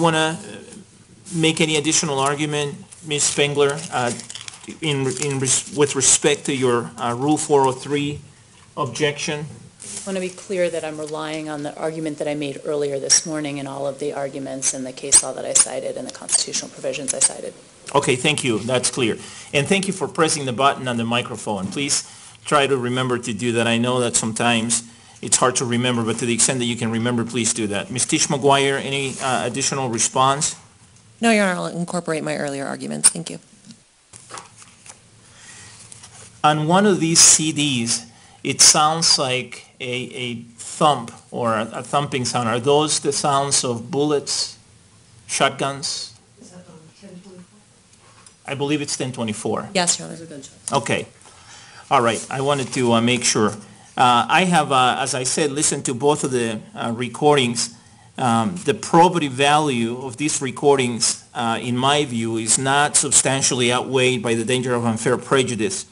want to make any additional argument, Ms. Spengler, with respect to your Rule 403 objection? I want to be clear that I'm relying on the argument that I made earlier this morning and all of the arguments and the case law that I cited and the constitutional provisions I cited. Okay, thank you. That's clear. And thank you for pressing the button on the microphone. Please try to remember to do that. I know that sometimes it's hard to remember, but to the extent that you can remember, please do that. Ms. Tisch-McGuire, any additional response? No, Your Honor, I'll incorporate my earlier arguments. Thank you. On one of these CDs, it sounds like a thump or a thumping sound. Are those the sounds of bullets, shotguns? Is that on 1024? I believe it's 1024. Yes, Your Honor. Okay. All right. I wanted to make sure. I have, as I said, listened to both of the recordings. The probative value of these recordings, in my view, is not substantially outweighed by the danger of unfair prejudice.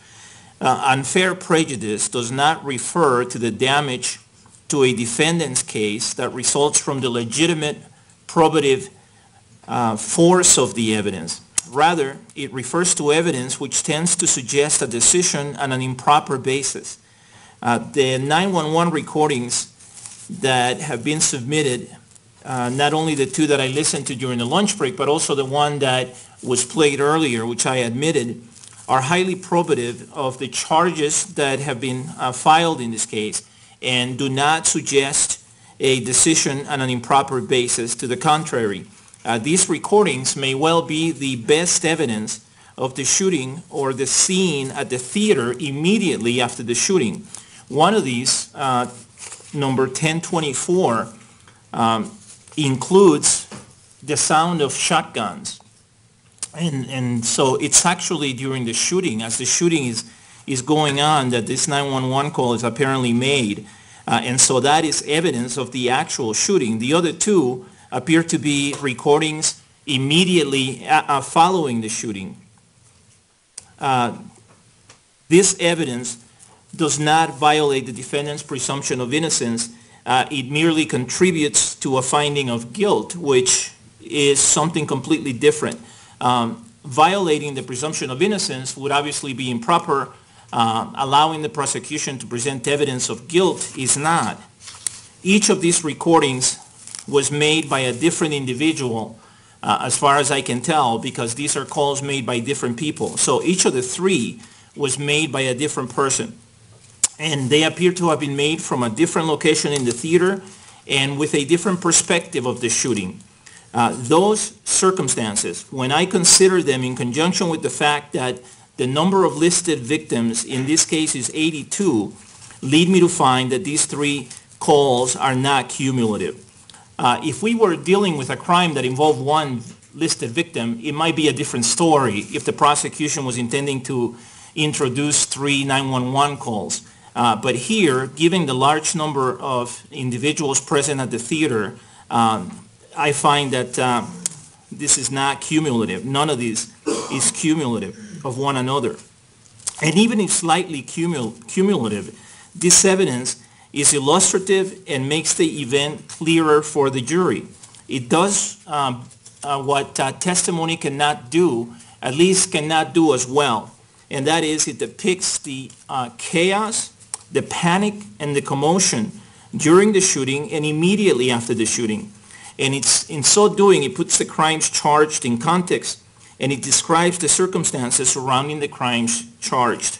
Unfair prejudice does not refer to the damage to a defendant's case that results from the legitimate probative force of the evidence. Rather, it refers to evidence which tends to suggest a decision on an improper basis. The 911 recordings that have been submitted, not only the two that I listened to during the lunch break, but also the one that was played earlier, which I admitted, are highly probative of the charges that have been filed in this case and do not suggest a decision on an improper basis. To the contrary, these recordings may well be the best evidence of the shooting or the scene at the theater immediately after the shooting. One of these, number 1024, includes the sound of shotguns. And so it's actually during the shooting, as the shooting is going on, that this 911 call is apparently made. And so that is evidence of the actual shooting. The other two appear to be recordings immediately following the shooting. This evidence does not violate the defendant's presumption of innocence. It merely contributes to a finding of guilt, which is something completely different. Violating the presumption of innocence would obviously be improper. Allowing the prosecution to present evidence of guilt is not. Each of these recordings was made by a different individual, as far as I can tell, because these are calls made by different people. So each of the three was made by a different person. And they appear to have been made from a different location in the theater and with a different perspective of the shooting. Those circumstances, when I consider them in conjunction with the fact that the number of listed victims in this case is 82, lead me to find that these three calls are not cumulative. If we were dealing with a crime that involved one listed victim, it might be a different story if the prosecution was intending to introduce 3 911 calls. But here, given the large number of individuals present at the theater, I find that this is not cumulative. None of these is cumulative of one another. And even if slightly cumulative, this evidence is illustrative and makes the event clearer for the jury. It does what testimony cannot do, at least cannot do as well. And that is, it depicts the chaos, the panic, and the commotion during the shooting and immediately after the shooting. And it's, in so doing, it puts the crimes charged in context, and it describes the circumstances surrounding the crimes charged.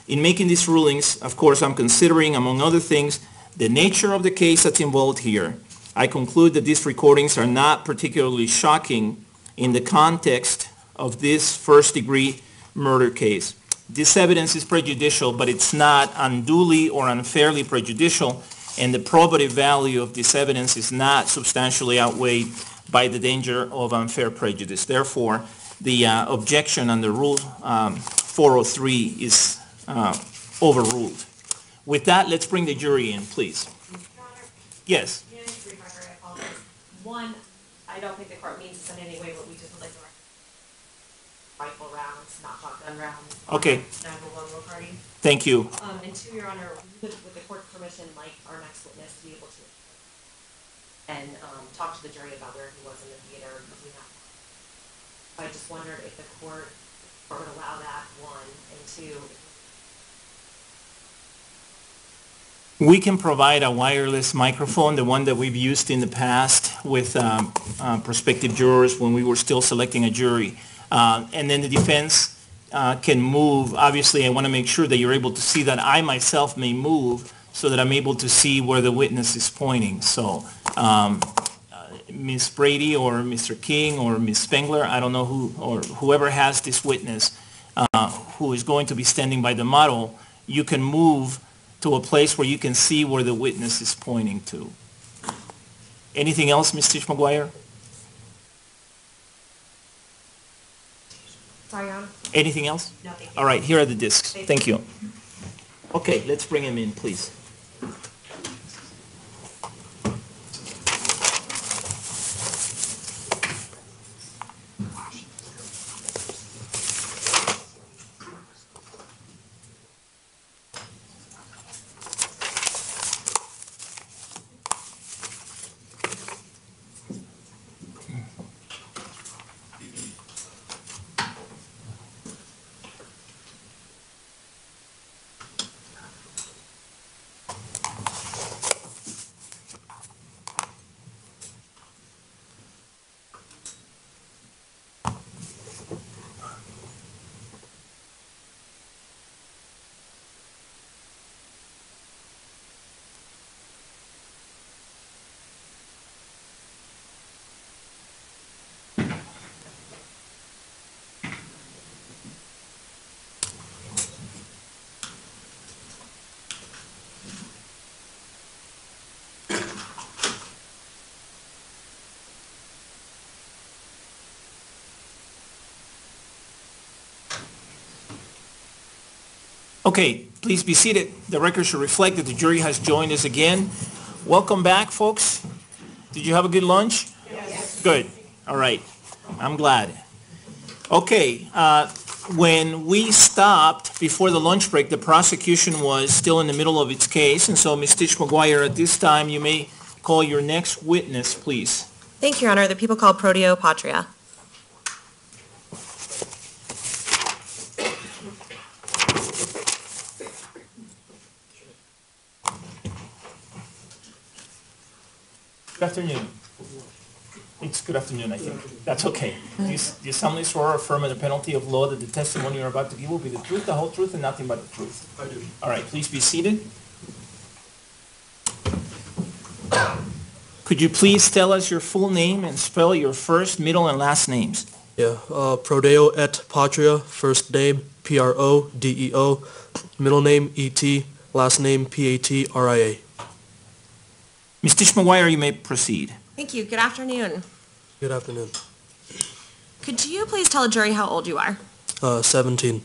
In making these rulings, of course, I'm considering, among other things, the nature of the case that's involved here. I conclude that these recordings are not particularly shocking in the context of this first-degree murder case. This evidence is prejudicial, but it's not unduly or unfairly prejudicial, and the probative value of this evidence is not substantially outweighed by the danger of unfair prejudice. Therefore, the objection under Rule 403 is overruled. With that, let's bring the jury in, please. Yes. One, I don't think the court means this in any way, but we just would like to rifle rounds, not shotgun rounds. Okay. 911 recording. Thank you. And two, Your Honor, with the court's permission, like our next witness to be able to. and talk to the jury about where he was in the theater using that. I just wondered if the court would allow that, one, and two, We can provide a wireless microphone, the one that we've used in the past with prospective jurors when we were still selecting a jury. And then the defense can move. Obviously, I want to make sure that you're able to see that. I myself may move so that I'm able to see where the witness is pointing. So Ms. Brady or Mr. King or Ms. Spengler, I don't know who, or whoever has this witness who is going to be standing by the model, you can move to a place where you can see where the witness is pointing to. Anything else, Ms. Tish McGuire? sorry, Your Honor. Anything else? No, thank you. All right, here are the discs. Thank you. Okay, let's bring him in, please. Okay, please be seated. The record should reflect that the jury has joined us again. Welcome back, folks. Did you have a good lunch? Yes. Good. All right. I'm glad. Okay, when we stopped before the lunch break, the prosecution was still in the middle of its case, and so Ms. Tish McGuire, at this time, you may call your next witness, please. Thank you, Your Honor. The people called Prodeo Patria. Good afternoon. It's good afternoon, I think. That's okay. Do you solemnly swear or affirm under penalty of law that the testimony you're about to give will be the truth, the whole truth, and nothing but the truth? I do. All right, please be seated. Could you please tell us your full name and spell your first, middle, and last names? Yeah, Prodeo et Patria, first name Prodeo, middle name Et, last name Patria. Ms. Tish McGuire, you may proceed. Thank you. Good afternoon. Good afternoon. Could you please tell a jury how old you are? 17.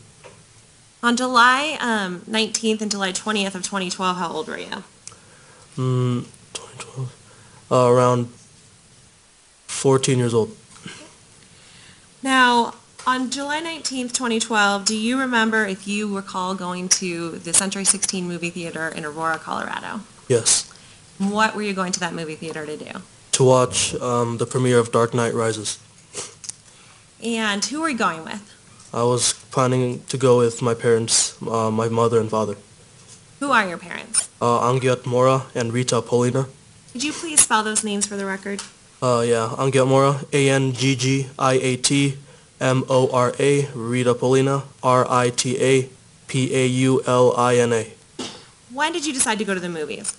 On July 19th and July 20th of 2012, how old were you? 2012. Around 14 years old. Now, on July 19th, 2012, do you remember if you recall going to the Century 16 movie theater in Aurora, Colorado? Yes. What were you going to that movie theater to do? To watch the premiere of Dark Knight Rises. And who were you going with? I was planning to go with my parents, my mother and father. Who are your parents? Angiat Mora and Rita Polina. Could you please spell those names for the record? Yeah, Angiat Mora, Anggiatmora, Rita Polina, Ritapaulina. When did you decide to go to the movies?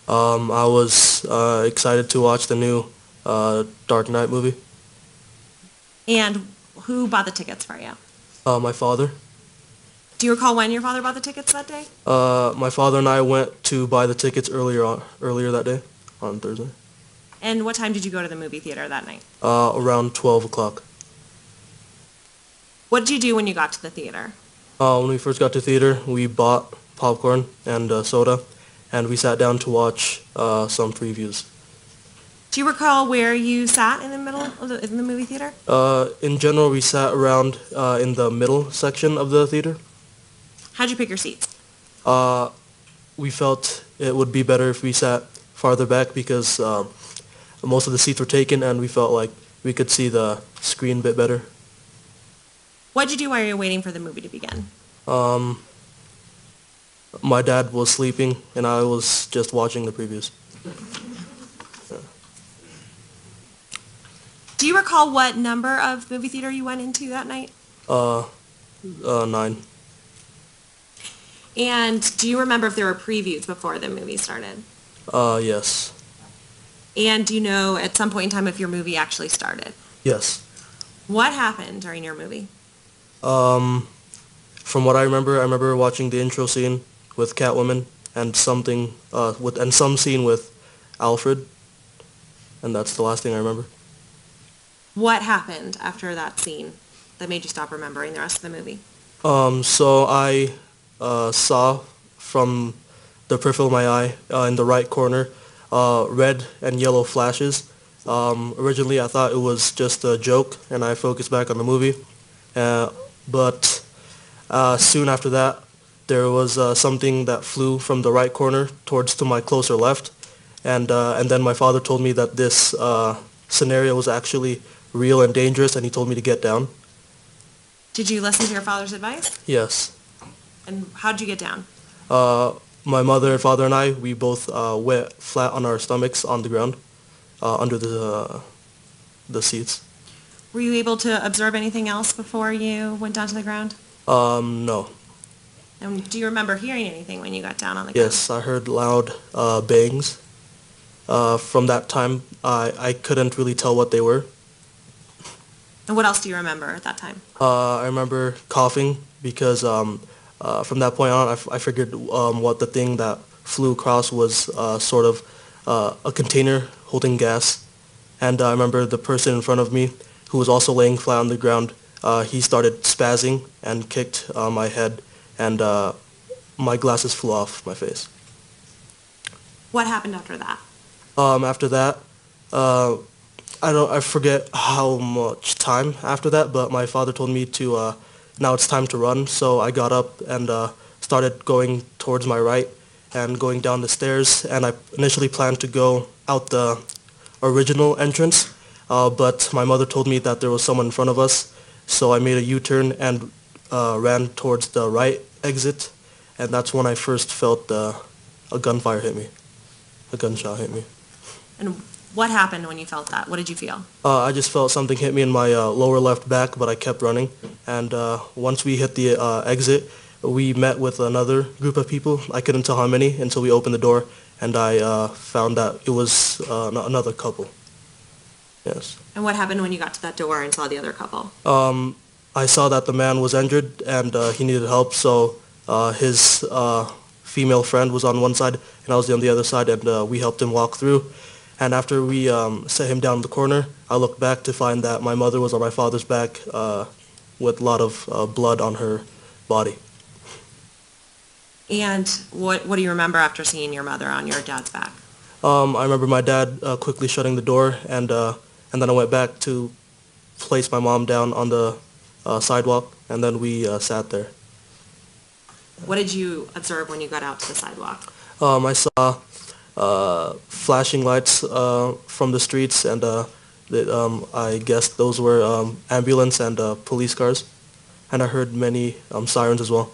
I was excited to watch the new Dark Knight movie. And who bought the tickets for you? My father. Do you recall when your father bought the tickets that day? My father and I went to buy the tickets earlier that day, on Thursday. And what time did you go to the movie theater that night? Around 12 o'clock. What did you do when you got to the theater? When we first got to theater, we bought popcorn and soda, and we sat down to watch some previews. Do you recall where you sat in the middle of the movie theater? In general, we sat around in the middle section of the theater. How'd you pick your seats? We felt it would be better if we sat farther back because most of the seats were taken, and we felt like we could see the screen a bit better. What'd you do while you were waiting for the movie to begin? My dad was sleeping, and I was just watching the previews. Do you recall what number of movie theater you went into that night? 9. And do you remember if there were previews before the movie started? Yes. And do you know at some point in time if your movie actually started? Yes. What happened during your movie? From what I remember watching the intro scene with Catwoman and some scene with Alfred, and that's the last thing I remember. What happened after that scene that made you stop remembering the rest of the movie? So I saw from the peripheral of my eye in the right corner red and yellow flashes. Originally I thought it was just a joke and I focused back on the movie. But soon after that there was something that flew from the right corner towards to my closer left. And then my father told me that this scenario was actually real and dangerous, and he told me to get down. Did you listen to your father's advice? Yes. And how'd you get down? My mother and father and I, we both went flat on our stomachs on the ground, under the seats. Were you able to observe anything else before you went down to the ground? No. And do you remember hearing anything when you got down on the ground? Yes, I heard loud bangs. From that time, I couldn't really tell what they were. And what else do you remember at that time? I remember coughing because from that point on, I figured what the thing that flew across was sort of a container holding gas. And I remember the person in front of me, who was also laying flat on the ground, he started spazzing and kicked my head, and my glasses flew off my face. What happened after that? After that, I forget how much time after that, but my father told me to, now it's time to run, so I got up and started going towards my right and going down the stairs, and I initially planned to go out the original entrance, but my mother told me that there was someone in front of us, so I made a U-turn and ran towards the right exit, and that's when I first felt a gunfire hit me. A gunshot hit me. And what happened when you felt that? What did you feel? I just felt something hit me in my lower left back, but I kept running. And once we hit the exit, we met with another group of people. I couldn't tell how many until we opened the door, and I found that it was another couple. Yes. And what happened when you got to that door and saw the other couple? I saw that the man was injured and he needed help, so his female friend was on one side and I was on the other side, and we helped him walk through. And after we set him down in the corner, I looked back to find that my mother was on my father's back with a lot of blood on her body. And what do you remember after seeing your mother on your dad's back? I remember my dad quickly shutting the door, and then I went back to place my mom down on the sidewalk, and then we sat there. What did you observe when you got out to the sidewalk? I saw flashing lights from the streets, and I guess those were ambulance and police cars, and I heard many sirens as well.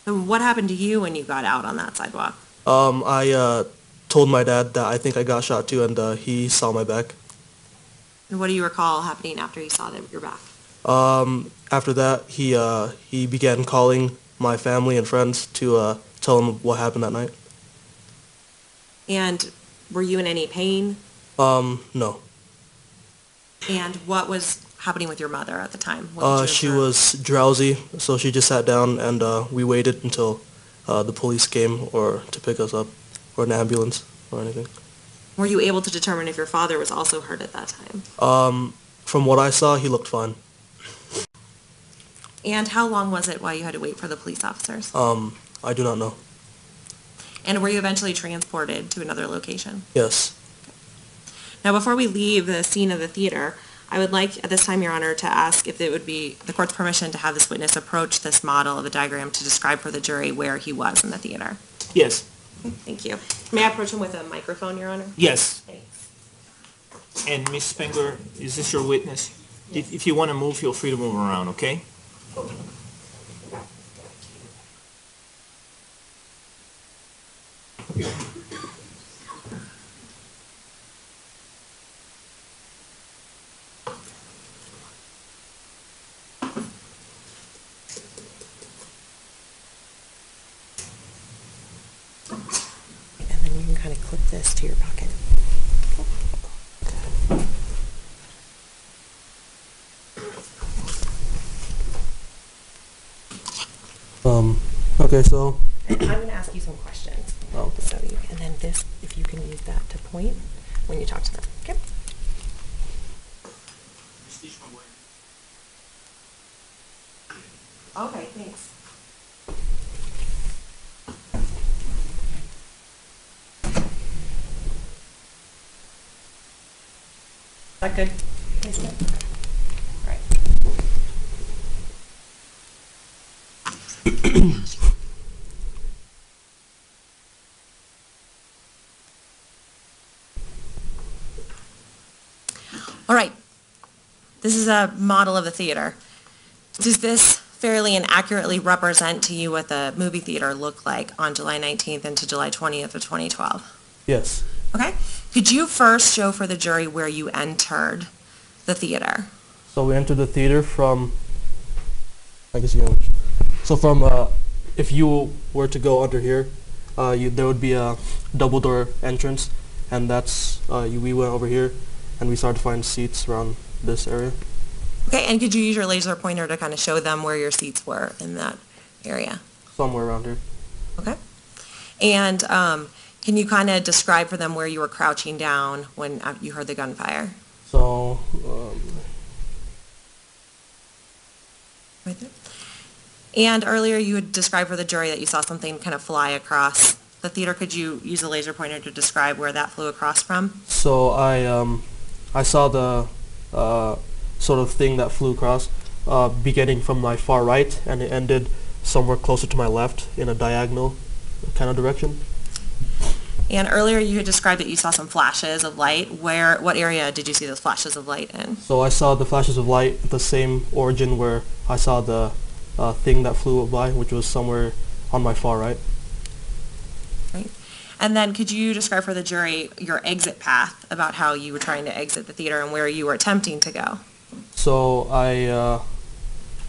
And what happened to you when you got out on that sidewalk? I told my dad that I think I got shot too, and he saw my back. And what do you recall happening after you saw your back? After that, he began calling my family and friends to tell them what happened that night. And were you in any pain? No. And what was happening with your mother at the time? She was drowsy, so she just sat down, and we waited until the police came or to pick us up, or an ambulance or anything. Were you able to determine if your father was also hurt at that time? From what I saw, he looked fine. And how long was it while you had to wait for the police officers? I do not know. And were you eventually transported to another location? Yes. Now, before we leave the scene of the theater, I would like, at this time, Your Honor, to ask if it would be the court's permission to have this witness approach this model of a diagram to describe for the jury where he was in the theater. Yes. Thank you. May I approach him with a microphone, Your Honor? Yes. Thanks. And Ms. Spengler, is this your witness? If you want to move, feel free to move around, okay? And then you can kind of clip this to your pocket. Okay, so, And I'm going to ask you some questions. okay. So you, and then this, if you can use that to point when you talk to them. Okay? Okay, thanks. Is that good? Placement? All right. All right. This is a model of the theater. Does this fairly and accurately represent to you what the movie theater looked like on July 19th and to July 20th of 2012? Yes. Okay. Could you first show for the jury where you entered the theater? So we entered the theater from, I guess you know, so from, if you were to go under here, there would be a double door entrance, and that's, we went over here, and we started to find seats around this area. Okay, and could you use your laser pointer to kind of show them where your seats were in that area? Somewhere around here. Okay. And can you kind of describe for them where you were crouching down when you heard the gunfire? So, Right there. And earlier you had described for the jury that you saw something kind of fly across the theater. Could you use a laser pointer to describe where that flew across from? so I saw the sort of thing that flew across, beginning from my far right, and it ended somewhere closer to my left in a diagonal kind of direction. And earlier you had described that you saw some flashes of light. What area did you see those flashes of light in? So I saw the flashes of light at the same origin where I saw the thing that flew by, which was somewhere on my far right. Right. And then could you describe for the jury your exit path, about how you were trying to exit the theater and where you were attempting to go? So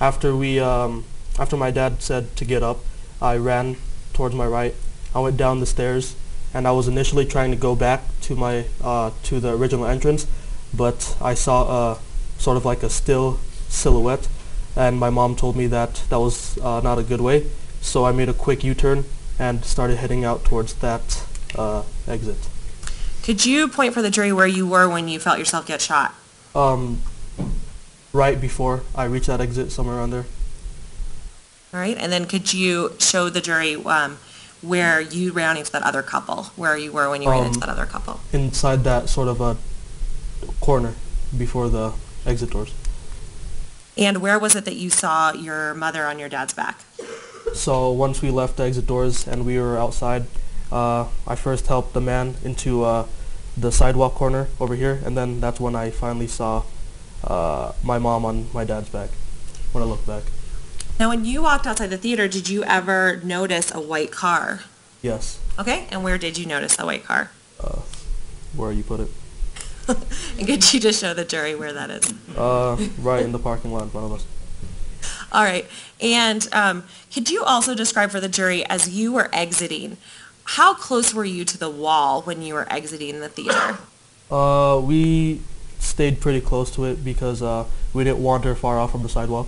after my dad said to get up, I ran towards my right. I went down the stairs, and I was initially trying to go back to my to the original entrance, but I saw sort of like a still silhouette, and my mom told me that that was not a good way. So I made a quick U-turn and started heading out towards that exit. Could you point for the jury where you were when you felt yourself get shot? Right before I reached that exit, somewhere around there. All right. And then could you show the jury where you ran into that other couple, where you were when you ran into that other couple? Inside that sort of a corner before the exit doors. And where was it that you saw your mother on your dad's back? So once we left the exit doors and we were outside, I first helped the man into the sidewalk corner over here, and then that's when I finally saw my mom on my dad's back, when I looked back. Now, when you walked outside the theater, did you ever notice a white car? Yes. Okay, and where did you notice a white car? Where you put it? And could you just show the jury where that is? Right in the parking lot in front of us. All right, and could you also describe for the jury, as you were exiting, how close were you to the wall when you were exiting the theater? We stayed pretty close to it because we didn't wander far off from the sidewalk.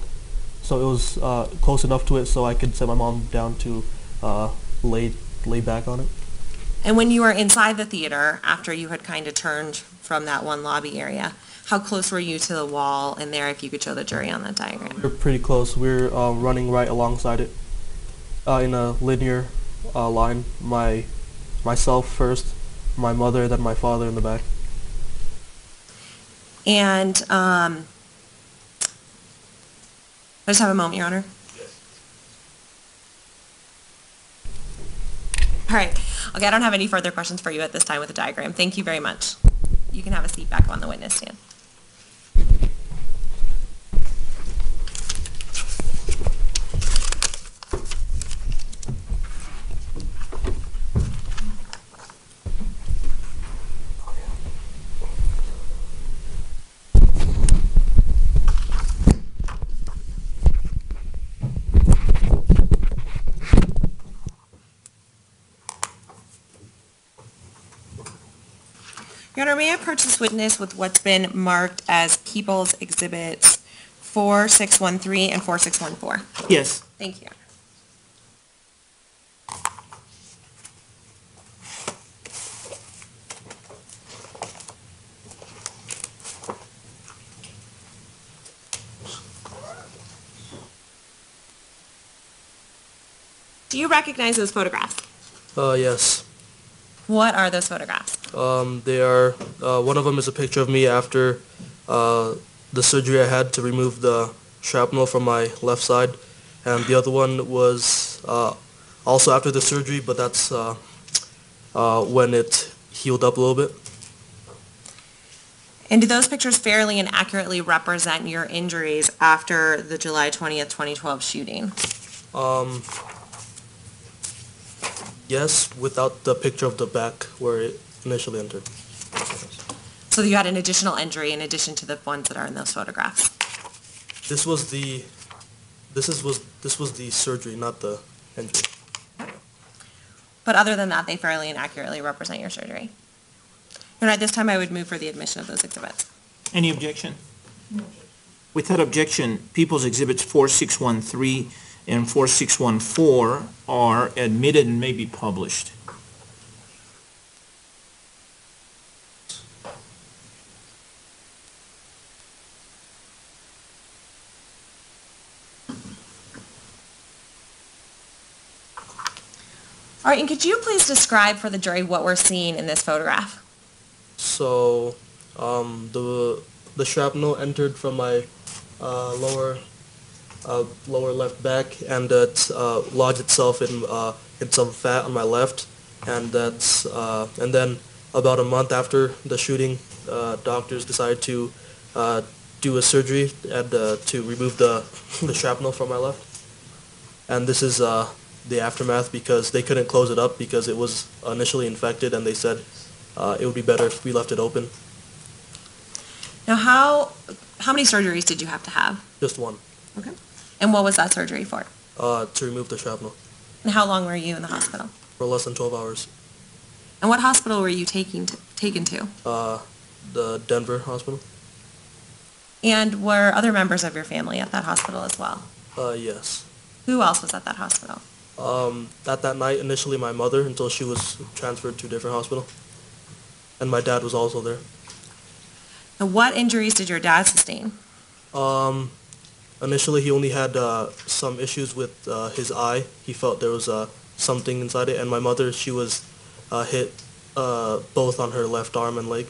So it was close enough to it so I could set my mom down to lay back on it. And when you were inside the theater, after you had kind of turned from that one lobby area, how close were you to the wall in there, if you could show the jury on that diagram? We're pretty close. We're running right alongside it in a linear line. Myself first, my mother, then my father in the back. And I just have a moment, Your Honor. All right. Okay, I don't have any further questions for you at this time with the diagram. Thank you very much. You can have a seat back on the witness stand. Your Honor, may I approach this witness with what's been marked as People's Exhibits 4613 and 4614? Yes. Thank you. Do you recognize those photographs? Yes. What are those photographs? They are, one of them is a picture of me after the surgery I had to remove the shrapnel from my left side, and the other one was also after the surgery, but that's when it healed up a little bit. And do those pictures fairly and accurately represent your injuries after the July 20th, 2012 shooting? Yes, without the picture of the back where it initially entered. So you had an additional injury in addition to the ones that are in those photographs? This was the surgery, not the injury. But other than that, they fairly and accurately represent your surgery? And at this time, I would move for the admission of those exhibits. Any objection? No. Without objection, People's Exhibits 4613 and 4614 are admitted and may be published. All right, and could you please describe for the jury what we're seeing in this photograph? So, the shrapnel entered from my lower left back, and it lodged itself in some fat on my left, and that's and then about a month after the shooting, doctors decided to do a surgery and to remove the shrapnel from my left, and this is the aftermath because they couldn't close it up because it was initially infected, and they said it would be better if we left it open. Now, how many surgeries did you have to have? Just one. Okay. And what was that surgery for? To remove the shrapnel. And how long were you in the hospital? For less than 12 hours. And what hospital were you taken to? The Denver hospital. And were other members of your family at that hospital as well? Yes. Who else was at that hospital? At that night, initially my mother, until she was transferred to a different hospital. And my dad was also there. And what injuries did your dad sustain? Initially, he only had some issues with his eye. He felt there was something inside it. And my mother, she was hit both on her left arm and leg.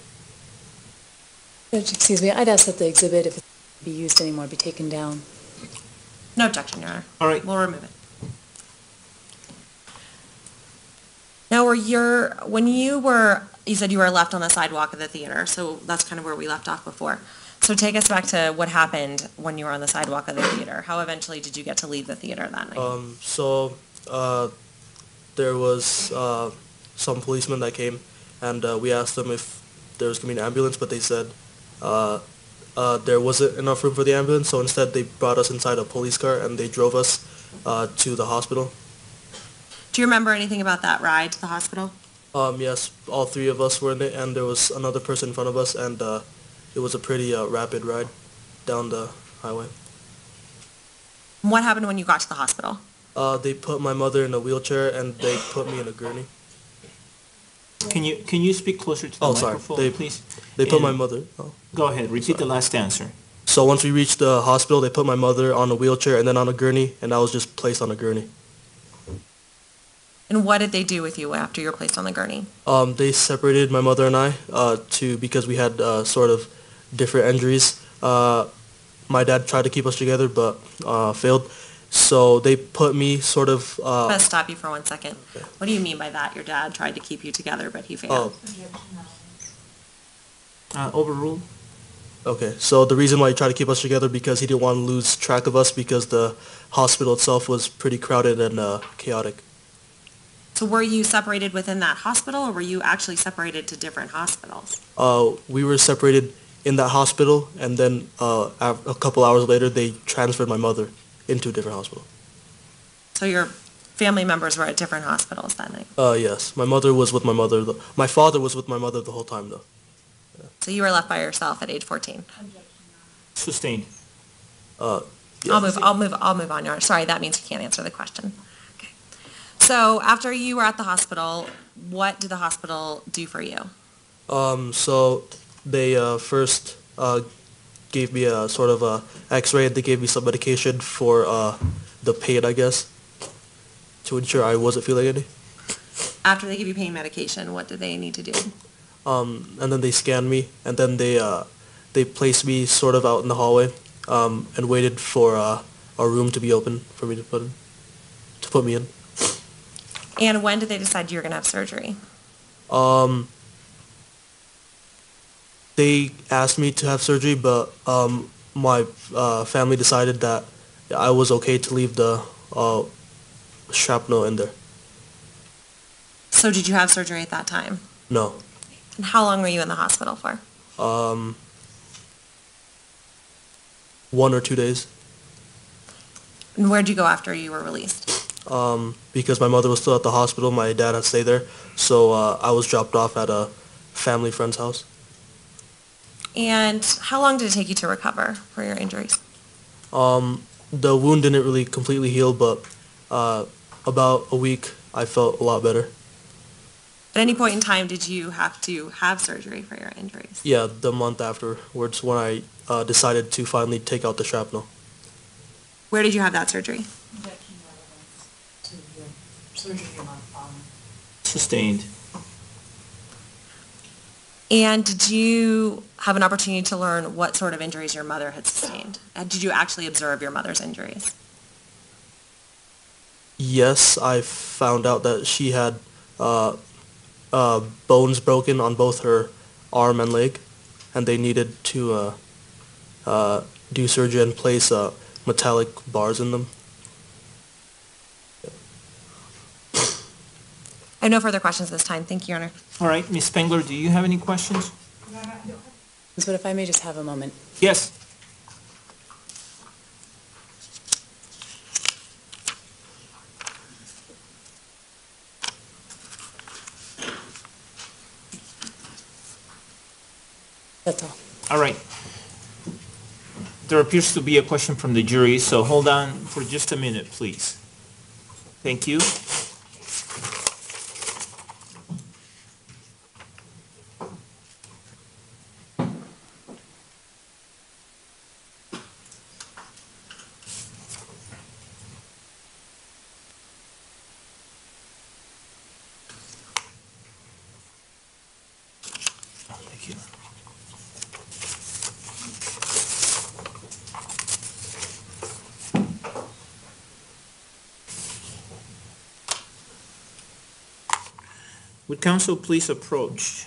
Judge, excuse me, I'd ask that the exhibit, if it be used anymore, be taken down. No objection, Your Honor. All right. We'll remove it. Now, you said you were left on the sidewalk of the theater, so that's kind of where we left off before. So take us back to what happened when you were on the sidewalk of the theater. How eventually did you get to leave the theater that night? There was some policemen that came, and we asked them if there was going to be an ambulance, but they said there wasn't enough room for the ambulance, so instead they brought us inside a police car and they drove us to the hospital. Do you remember anything about that ride to the hospital? Yes, all three of us were in it, and there was another person in front of us, and it was a pretty rapid ride down the highway. What happened when you got to the hospital? They put my mother in a wheelchair, and they put me in a gurney. Can you speak closer to the microphone, please? They put my mother. Go ahead. Repeat the last answer. So once we reached the hospital, they put my mother on a wheelchair and then on a gurney, and I was just placed on a gurney. And what did they do with you after you were placed on the gurney? They separated my mother and I because we had sort of different injuries. My dad tried to keep us together but failed, So they put me sort of, I'm going to stop you for 1 second. What do you mean by that? Your dad tried to keep you together, but he failed. Overruled? okay. So the reason why he tried to keep us together because he didn't want to lose track of us because the hospital itself was pretty crowded and chaotic. So were you separated within that hospital, or were you actually separated to different hospitals? We were separated in that hospital, and then a couple hours later, they transferred my mother into a different hospital. So your family members were at different hospitals that night? Yes. My mother was with my mother. My father was with my mother the whole time, though. So you were left by yourself at age 14? Sustained. Yeah. I'll move on. Your Honor. Sorry, that means you can't answer the question. Okay. So after you were at the hospital, what did the hospital do for you? So they first gave me a sort of a X-ray, and they gave me some medication for the pain, I guess, to ensure I wasn't feeling any. After they give you pain medication, what did they need to do? And then they scanned me, and then they placed me sort of out in the hallway, and waited for a room to be open for me to put me in. And when did they decide you were going to have surgery? They asked me to have surgery, but my family decided that I was okay to leave the shrapnel in there. So did you have surgery at that time? No. And how long were you in the hospital for? 1 or 2 days. And where'd you go after you were released? Because my mother was still at the hospital, my dad had stayed there, so I was dropped off at a family friend's house. And how long did it take you to recover for your injuries? The wound didn't really completely heal, but about a week I felt a lot better. At any point in time, did you have to have surgery for your injuries? Yeah, the month afterwards when I decided to finally take out the shrapnel. Where did you have that surgery? Sustained. And did you have an opportunity to learn what sort of injuries your mother had sustained? And did you actually observe your mother's injuries? Yes, I found out that she had bones broken on both her arm and leg, and they needed to do surgery and place metallic bars in them. I have no further questions this time. Thank you, Your Honor. All right, Ms. Spengler, do you have any questions? But if I may just have a moment. Yes. That's all. All right. There appears to be a question from the jury, so hold on for just a minute, please. Thank you. Thank you. Would counsel please approach?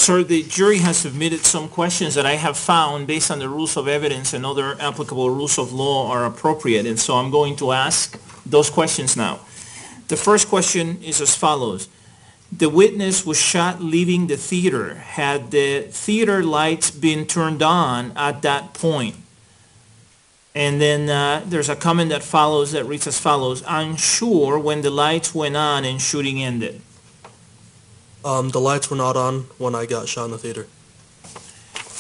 Sir, the jury has submitted some questions that I have found based on the rules of evidence and other applicable rules of law are appropriate, and so I'm going to ask those questions now. The first question is as follows. The witness was shot leaving the theater. Had the theater lights been turned on at that point? And then there's a comment that follows that reads as follows. Unsure when the lights went on and shooting ended. The lights were not on when I got shot in the theater.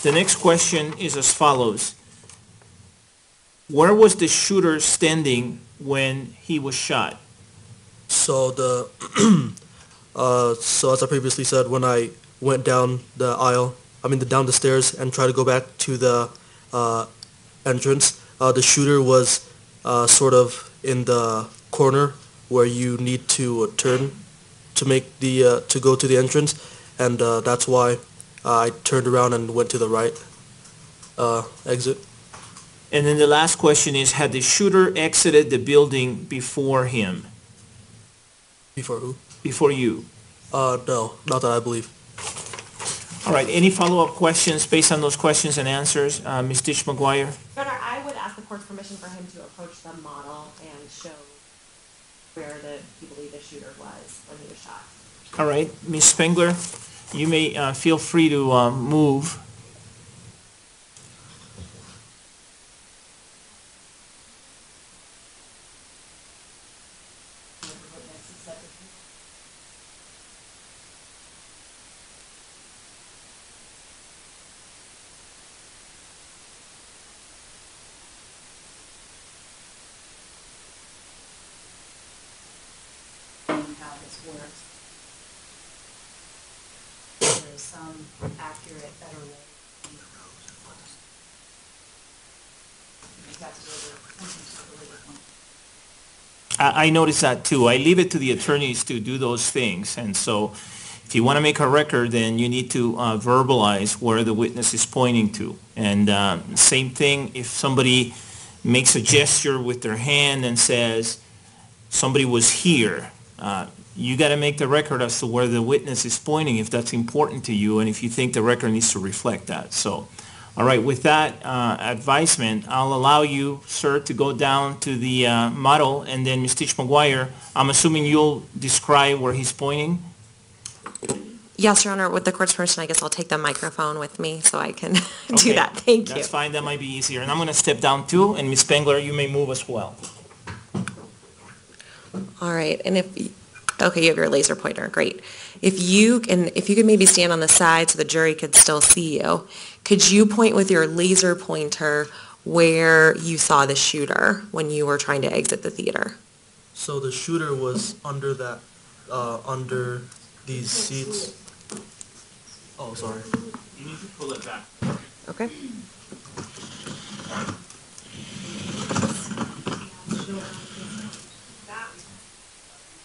The next question is as follows. Where was the shooter standing when he was shot? So so as I previously said, when I went down the aisle, down the stairs and tried to go back to the entrance, the shooter was sort of in the corner where you need to turn to make to go to the entrance, and that's why I turned around and went to the right exit. And then the last question is, had the shooter exited the building before him? Before who? Before you? No, not that I believe. All right, any follow-up questions based on those questions and answers? Ms. Ditch-McGuire? Your Honor, I would ask the court's permission for him to approach the model and show where he believed the shooter was when he was shot. All right, Ms. Spengler, you may feel free to move. How this works. There's some accurate, better way. That's where the sentence really good one. I noticed that too. I leave it to the attorneys to do those things. And so if you want to make a record, then you need to verbalize where the witness is pointing to. And same thing if somebody makes a gesture with their hand and says, somebody was here. You got to make the record as to where the witness is pointing if that's important to you and if you think the record needs to reflect that. So, all right, with that advisement, I'll allow you, sir, to go down to the model, and then Ms. Ditch-McGuire, I'm assuming you'll describe where he's pointing? Yes, Your Honor, with the court's permission, I guess I'll take the microphone with me so I can do Okay, that. Thank you. That's fine. That might be easier. And I'm going to step down too, and Ms. Spengler, you may move as well. All right, and okay, you have your laser pointer, great. If you could maybe stand on the side so the jury could still see you, could you point with your laser pointer where you saw the shooter when you were trying to exit the theater? So the shooter was under under these seats. Oh, sorry. You need to pull it back. Okay.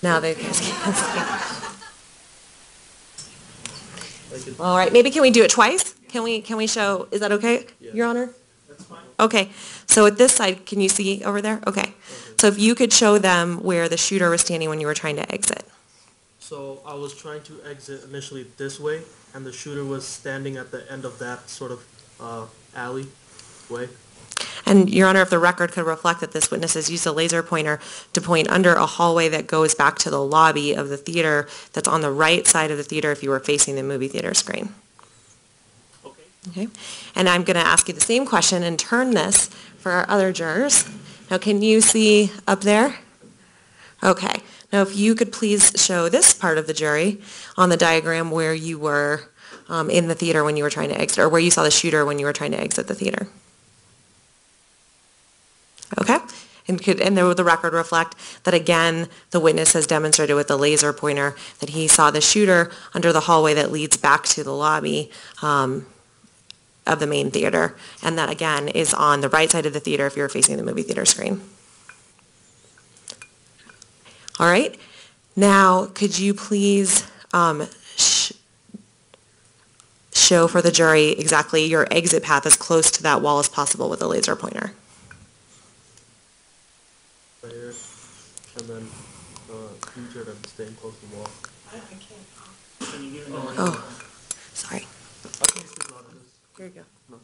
Now they can't see. All right, maybe can we do it twice? Can we show, is that okay, Your Honor? That's fine. Okay, so at this side, can you see over there? Okay. So if you could show them where the shooter was standing when you were trying to exit. So I was trying to exit initially this way, and the shooter was standing at the end of that sort of alley way. And Your Honor, if the record could reflect that this witness has used a laser pointer to point under a hallway that goes back to the lobby of the theater that's on the right side of the theater if you were facing the movie theater screen. Okay. Okay. And I'm going to ask you the same question and turn this for our other jurors. Now, can you see up there? Okay. Now, if you could please show this part of the jury on the diagram where you were in the theater when you were trying to exit, or where you saw the shooter when you were trying to exit the theater. Okay? And there would the record reflect that, again, the witness has demonstrated with the laser pointer that he saw the shooter under the hallway that leads back to the lobby of the main theater. And that, again, is on the right side of the theater if you're facing the movie theater screen. All right? Now, could you please show for the jury exactly your exit path as close to that wall as possible with the laser pointer? Right here, and then U-turn and staying close to the wall. Oh. Sorry. Here you go.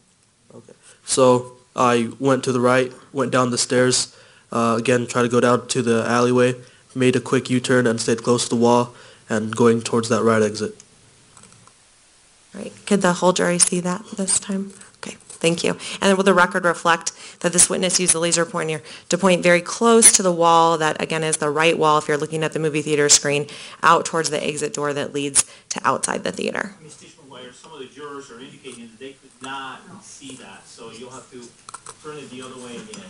Okay. So I went to the right, went down the stairs, again, tried to go down to the alleyway, made a quick U-turn and stayed close to the wall and going towards that right exit. All right. Could the whole jury see that this time? Okay. Thank you. And will the record reflect that this witness used the laser pointer to point very close to the wall that, again, is the right wall, if you're looking at the movie theater screen, out towards the exit door that leads to outside the theater? Ms. Tischman-Weyer, some of the jurors are indicating that they could not see that, so you'll have to turn it the other way again.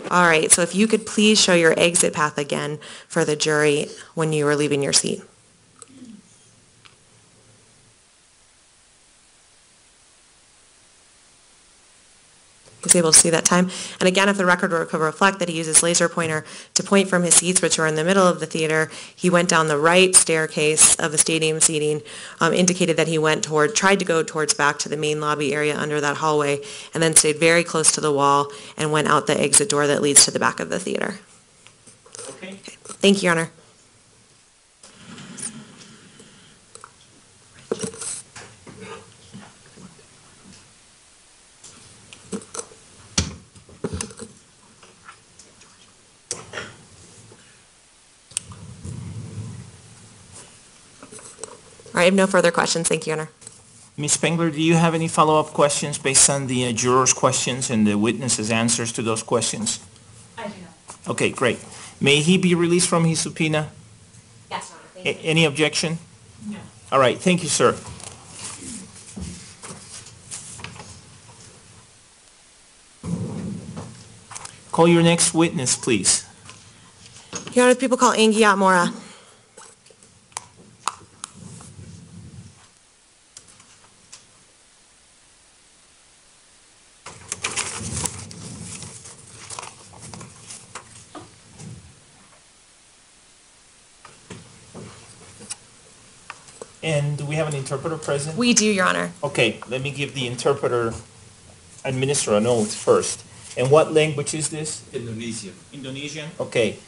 All right. So if you could please show your exit path again for the jury when you were leaving your seat. He was able to see that time. And again, if the record could reflect that he used his laser pointer to point from his seats, which were in the middle of the theater, he went down the right staircase of the stadium seating, indicated that he tried to go towards back to the main lobby area under that hallway, and then stayed very close to the wall and went out the exit door that leads to the back of the theater. Okay. Thank you, Your Honor. All right, I have no further questions. Thank you, Your Honor. Ms. Spengler, do you have any follow-up questions based on the jurors' questions and the witnesses' answers to those questions? I do not. Okay, great. May he be released from his subpoena? Yes, Your Honor, thank you. Any objection? No. All right, thank you, sir. Call your next witness, please. Your Honor, people call Angiat Mora. And do we have an interpreter present? We do, Your Honor. Okay, let me give the interpreter, administer an oath first. And what language is this? Indonesian. Indonesian? Okay.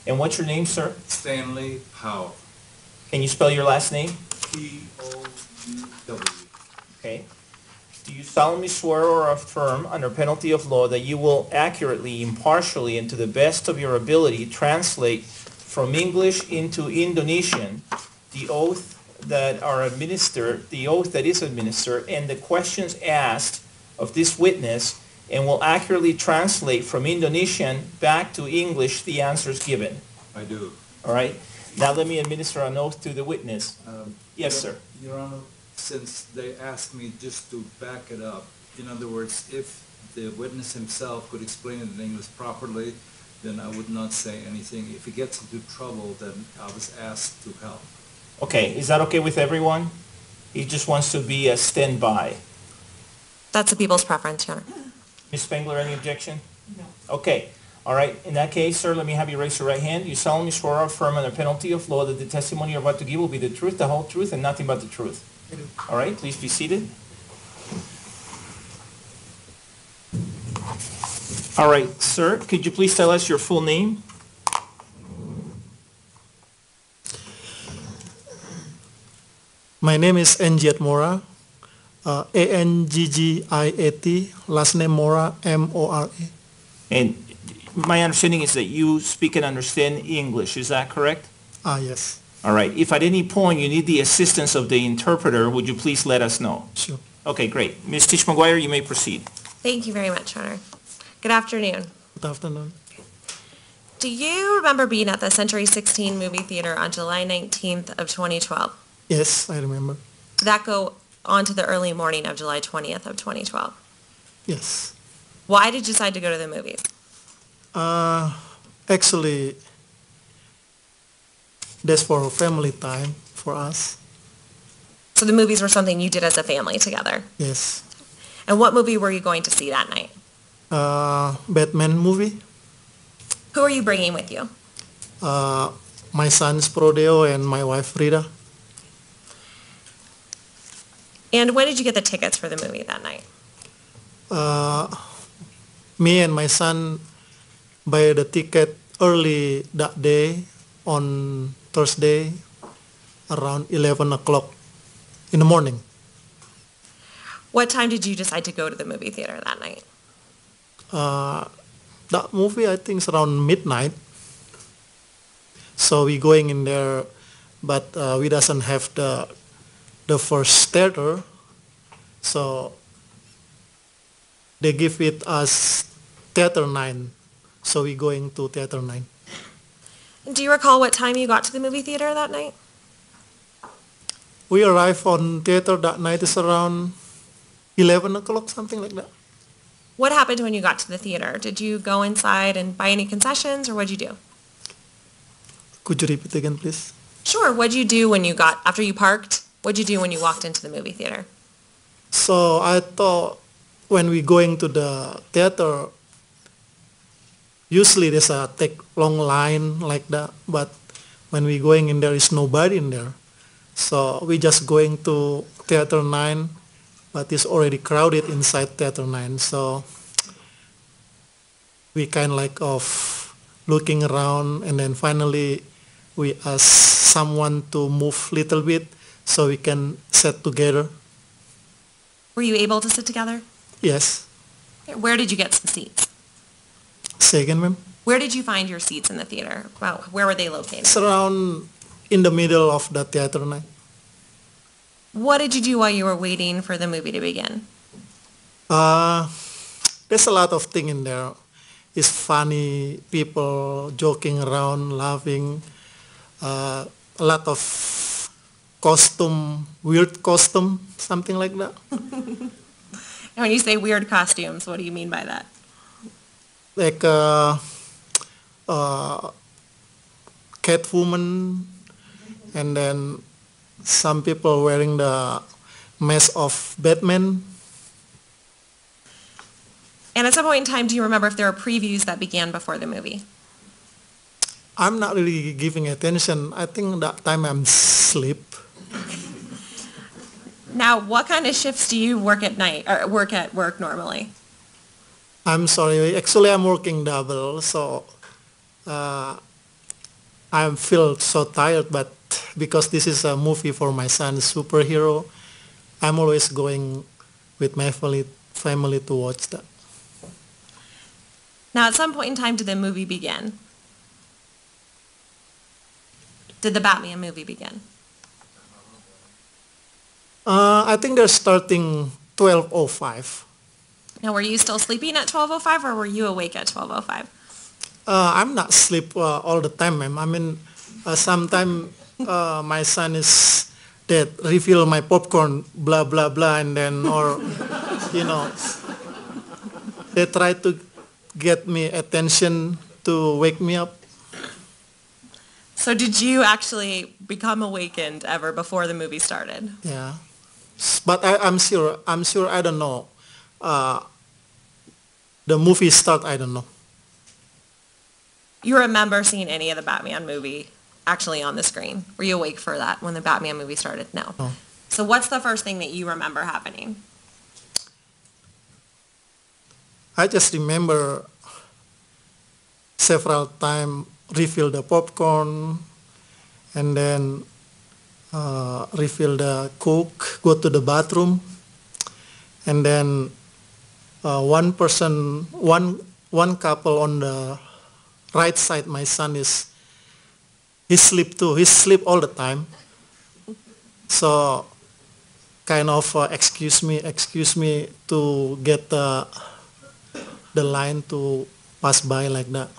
And what's your name, sir? Stanley Powell. Can you spell your last name? P-O-U-W. Okay. Do you solemnly swear or affirm under penalty of law that you will accurately, impartially, and to the best of your ability translate from English into Indonesian the oath that is administered, and the questions asked of this witness, and will accurately translate from Indonesian back to English the answers given? I do. All right? Now let me administer an oath to the witness. Yes, sir. Your Honor, since they asked me just to back it up, in other words, if the witness himself could explain it in English properly, then I would not say anything. If he gets into trouble, then I was asked to help. Okay, is that okay with everyone? He just wants to be a standby. That's the people's preference, Your Honor. Ms. Spengler, any objection? No. Okay, all right. In that case, sir, let me have you raise your right hand. You solemnly swear or affirm under penalty of law that the testimony you're about to give will be the truth, the whole truth, and nothing but the truth. I do. All right, please be seated. All right, sir, could you please tell us your full name? My name is Angiat Mora, A-N-G-G-I-A-T, last name Mora, M-O-R-A. And my understanding is that you speak and understand English, is that correct? Yes, All right, if at any point you need the assistance of the interpreter, would you please let us know? sure. Okay, great. Ms. Tischman-Weyer, you may proceed. Thank you very much, Your Honor. Good afternoon. Good afternoon. Do you remember being at the Century 16 movie theater on July 19th of 2012? Yes, I remember. Did that go on to the early morning of July 20th of 2012? Yes. Why did you decide to go to the movies? Actually, that's for family time for us. So the movies were something you did as a family together. Yes. And what movie were you going to see that night? Batman movie. Who are you bringing with you? My son's Prodeo and my wife Rita. And when did you get the tickets for the movie that night? Me and my son buy the ticket early that day on Thursday around 11 o'clock in the morning. What time did you decide to go to the movie theater that night? That movie, I think, is around midnight. So we going in there, but we doesn't have the first theater. So they give it us theater 9. So we going to theater 9. Do you recall what time you got to the movie theater that night? We arrived on theater that night is around 11 o'clock, something like that. What happened when you got to the theater? Did you go inside and buy any concessions, or what'd you do? Could you repeat again, please? Sure. What'd you do when you got, after you parked, what'd you do when you walked into the movie theater? So I thought when we going to the theater, usually there's a take long line like that, but when we going in there is nobody in there. So we just going to theater 9, but it's already crowded inside theater 9. So we kind of like of looking around, and then finally we ask someone to move little bit so we can sit together. Were you able to sit together? Yes. Where did you get some seats? Say again, ma'am? Where did you find your seats in the theater? Wow, where were they located? It's around in the middle of the theater 9. What did you do while you were waiting for the movie to begin? There's a lot of thing in there. It's funny, people joking around, laughing, a lot of costume, weird costume, something like that. And when you say weird costumes, what do you mean by that? Like Catwoman, and then some people wearing the mask of Batman. And at some point in time, do you remember if there were previews that began before the movie? I'm not really giving attention. I think that time I'm asleep. Now, what kind of shifts do you work at night, or work at work normally? I'm sorry. Actually, I'm working double, so I feel so tired. But because this is a movie for my son, superhero, I'm always going with my family to watch that. Now, at some point in time, did the movie begin? Did the Batman movie begin? I think they're starting 12:05. Now, were you still sleeping at 12:05, or were you awake at 12:05? I'm not sleep all the time, ma'am. I mean, sometimes my son is that refill my popcorn, blah blah blah, and then or you know, they try to get me attention to wake me up. So did you actually become awakened ever before the movie started? Yeah, but I'm sure I don't know. The movie start, I don't know. You remember seeing any of the Batman movie actually on the screen? Were you awake for that when the Batman movie started? No. No. So what's the first thing that you remember happening? I just remember several times refill the popcorn, and then refill the Coke, go to the bathroom, and then one couple on the right side, my son he sleep too. He sleep all the time. So kind of excuse me to get the line to pass by like that.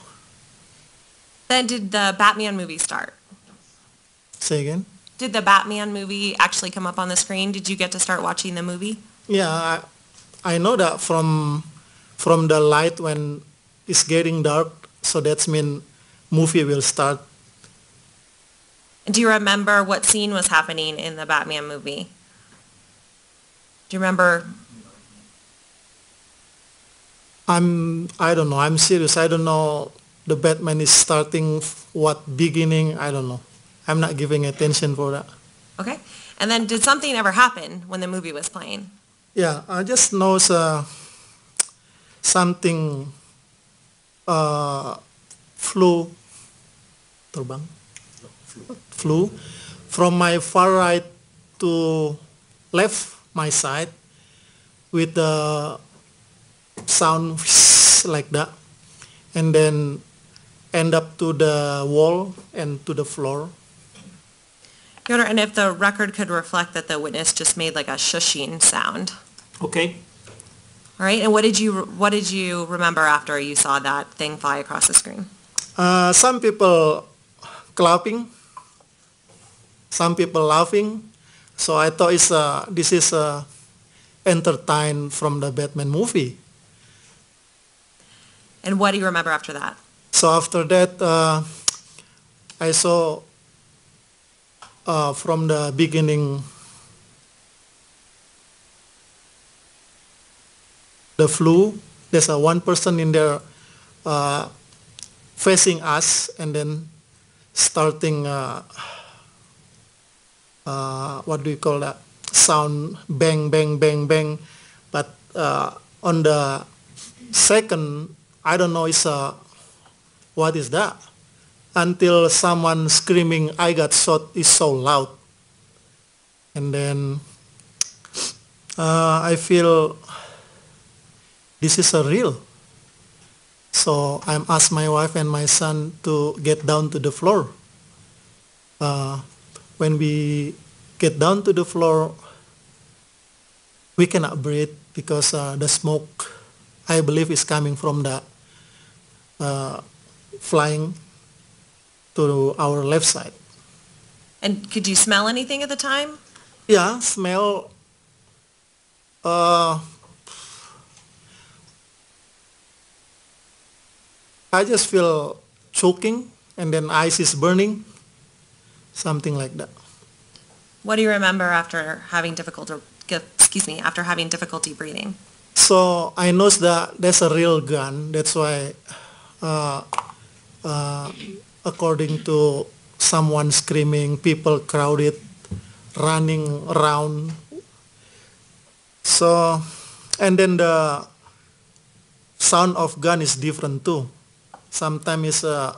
Then did the Batman movie start? Say again? Did the Batman movie actually come up on the screen? Did you get to start watching the movie? Yeah, I know that from the light when it's getting dark, so that's mean movie will start. Do you remember what scene was happening in the Batman movie? Do you remember? I don't know. I'm serious. I don't know. The Batman is starting what beginning. I don't know. I'm not giving attention for that. Okay. And then did something ever happen when the movie was playing? Yeah, I just know something flew from my far right to left my side with the sound like that, and then end up to the wall and to the floor. Your Honor, and if the record could reflect that the witness just made like a shushing sound. Okay? All right, and what did you remember after you saw that thing fly across the screen? Some people clapping, some people laughing. So I thought this is entertain from the Batman movie. And what do you remember after that? So after that, I saw from the beginning the flu. There's one person in there facing us, and then starting what do you call that? Sound bang, bang, bang, bang. But on the second, I don't know, what is that? Until someone screaming, "I got shot," is so loud. And then I feel this is a real. So I'm asked my wife and my son to get down to the floor. When we get down to the floor, we cannot breathe because the smoke, I believe, is coming from the flying to our left side. And could you smell anything at the time? Yeah, smell. I just feel choking, and then eyes is burning, something like that. What do you remember after having after having difficulty breathing? So I know that there's a real gun. That's why, according to someone screaming, people crowded, running around. So, and then the sound of gun is different too. Sometimes it's a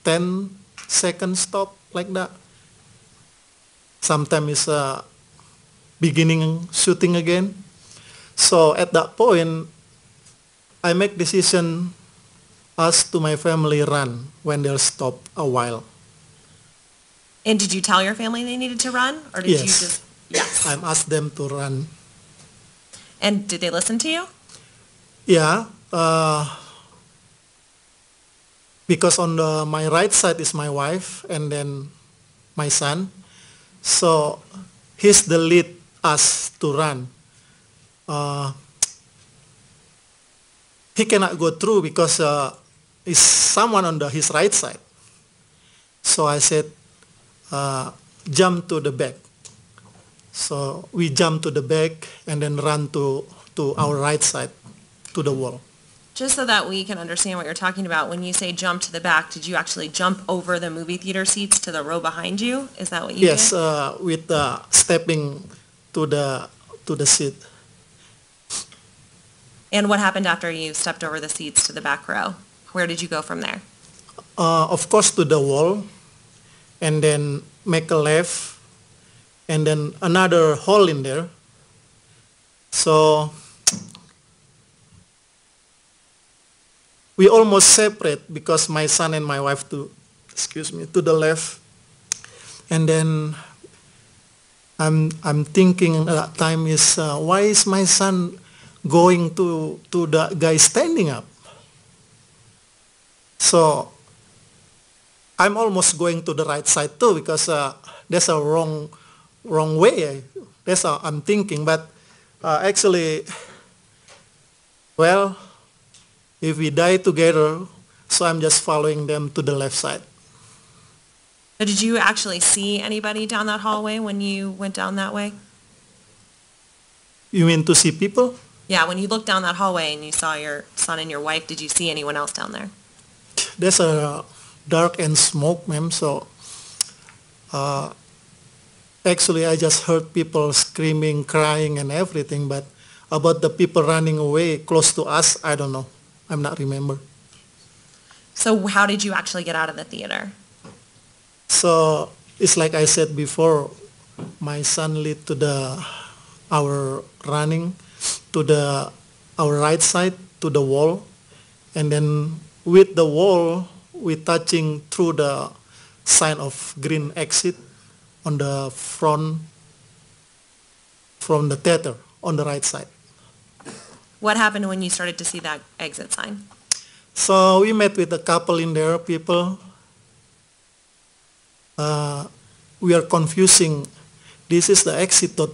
10-second stop like that. Sometimes it's a beginning shooting again. So at that point, I make decision us to my family run when they'll stop a while. And did you tell your family they needed to run? Or did you Yes. just... Yes. I'm asked them to run. And did they listen to you? Yeah, because on my right side is my wife and then my son. So he's the lead us to run. He cannot go through because is someone on his right side. So I said, jump to the back. So we jump to the back and then run to our right side, to the wall. Just so that we can understand what you're talking about, when you say jump to the back, did you actually jump over the movie theater seats to the row behind you? Is that what you Yes, did? with stepping to the seat. And what happened after you stepped over the seats to the back row? Where did you go from there? Of course, to the wall, and then make a left, and then another hole in there. So we almost separate because my son and my wife to the left, and then I'm thinking at that time is why is my son going to the guy standing up? So I'm almost going to the right side too because there's a wrong way. That's how I'm thinking. But actually, well, if we die together, so I'm just following them to the left side. So did you actually see anybody down that hallway when you went down that way? You mean to see people? Yeah, when you looked down that hallway and you saw your son and your wife, did you see anyone else down there? There's a dark and smoke, ma'am. So actually, I just heard people screaming, crying, and everything. But about the people running away close to us, I don't know. I'm not remember. So how did you actually get out of the theater? So it's like I said before, my son lead to our running to our right side to the wall, and then with the wall we touching through the sign of green exit on the front from the theater on the right side. What happened when you started to see that exit sign? So we met with a couple in there, people. We are confusing. This is the exit door,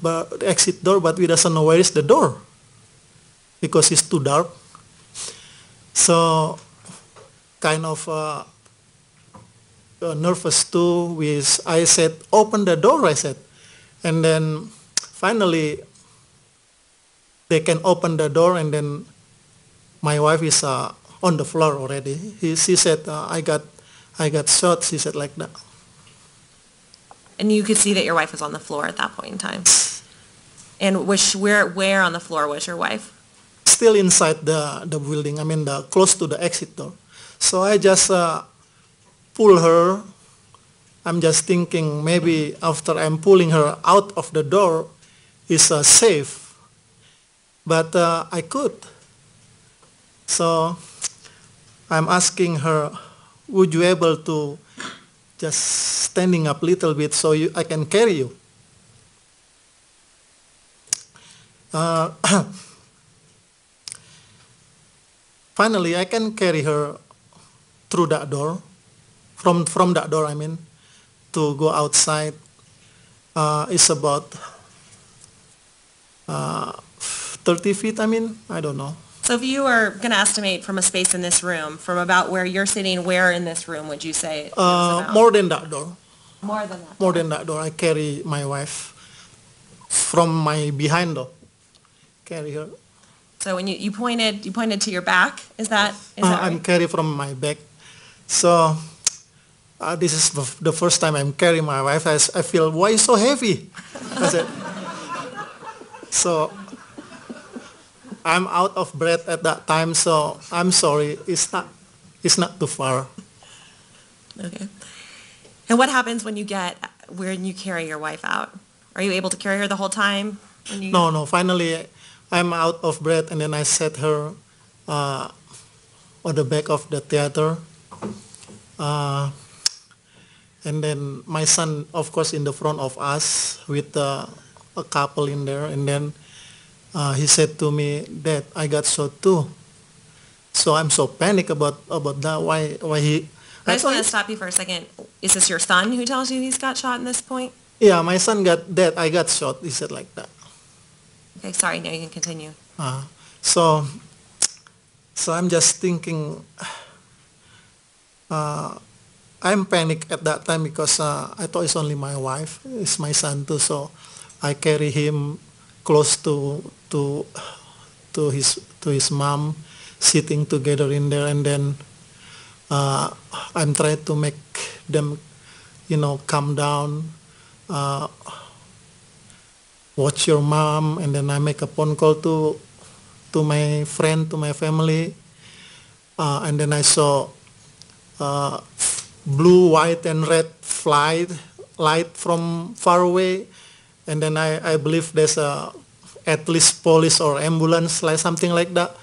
but we doesn't know where is the door because it's too dark. So kind of nervous too. I said, open the door, I said. And then finally they can open the door, and then my wife is on the floor already. She said, I got shot, she said like that. And you could see that your wife was on the floor at that point in time. And where on the floor was your wife? Still inside the building, I mean close to the exit door. So I just pull her. I'm just thinking maybe after I'm pulling her out of the door is safe. But I could. So I'm asking her, would you able to just standing up a little bit so I can carry you? Finally, I can carry her through that door, from that door, I mean, to go outside. It's about 30 feet, I mean, I don't know. So if you were going to estimate from a space in this room, from about where you're sitting, where in this room would you say it was about? More than that door. More than that. More than that door. I carry my wife from my behind door. Carry her. So when you pointed to your back, is that I'm right? carry from my back. So this is the first time I'm carrying my wife. I feel, why is so heavy? I said, so I'm out of breath at that time, so I'm sorry. It's not too far. Okay. And what happens when you carry your wife out? Are you able to carry her the whole time? No. Finally, I'm out of breath, and then I set her on the back of the theater. And then my son, of course, in the front of us with a couple in there. And then he said to me, Dad, I got shot too. So I'm so panicked about that. Why he... I just want to stop you for a second. Is this your son who tells you he's got shot in this point? Yeah, my son got dead. I got shot. He said like that. Okay, sorry. Now you can continue. So I'm just thinking, I'm panicked at that time because I thought it's only my wife. It's my son too. So I carry him close to his mom, sitting together in there, and then I'm trying to make them, calm down. Watch your mom, and then I make a phone call to my friend, to my family, and then I saw blue, white, and red light from far away, and then I believe there's at least police or ambulance, like something like that,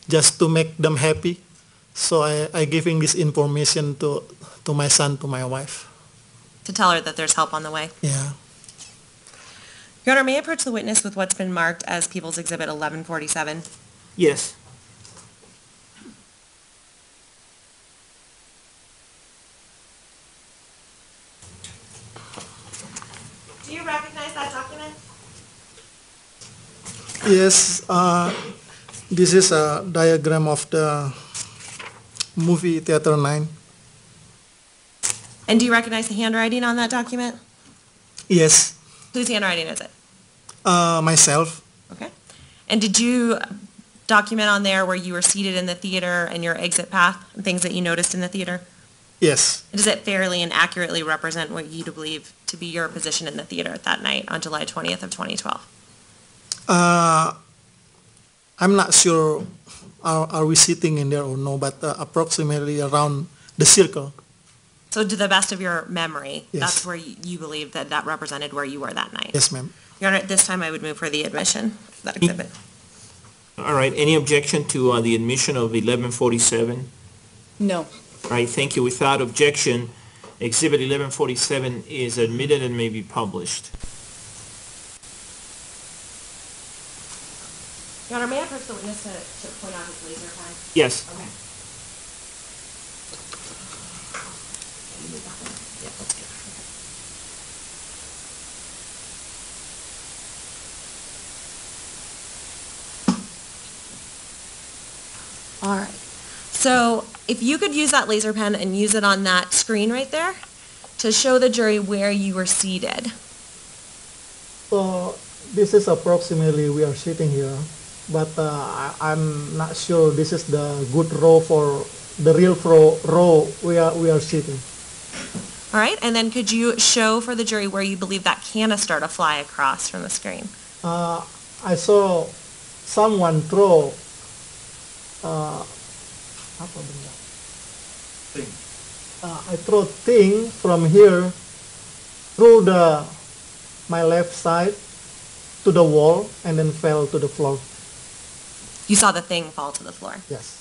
just to make them happy. So I giving this information to my son, to my wife. To tell her that there's help on the way. Yeah. Your Honor, may I approach the witness with what's been marked as People's Exhibit 1147? Yes. Do you recognize that document? Yes, this is a diagram of the movie Theater 9. And do you recognize the handwriting on that document? Yes, Whose handwriting is it? myself. Okay. And did you document on there where you were seated in the theater and your exit path and things that you noticed in the theater? Yes, Does it fairly and accurately represent what you believe to be your position in the theater at that night on July 20th of 2012? I'm not sure are we sitting in there or no, but approximately around the circle. So to the best of your memory, Yes. that's where you believe that that represented where you were that night? Yes, ma'am. Your Honor, at this time I would move for the admission of that exhibit. All right, any objection to the admission of 1147? No. All right, thank you. Without objection, Exhibit 1147 is admitted and may be published. Your Honor, may I approach the witness to point out his laser pen? Yes. Okay. All right. So if you could use that laser pen and use it on that screen right there to show the jury where you were seated. So this is approximately we are sitting here, but I'm not sure this is the good row for the real row we are sitting. All right. And then could you show for the jury where you believe that canister to fly across from the screen? I saw someone throw apa benda? I throw thing from here through my left side to the wall and then fell to the floor. You saw the thing fall to the floor. Yes.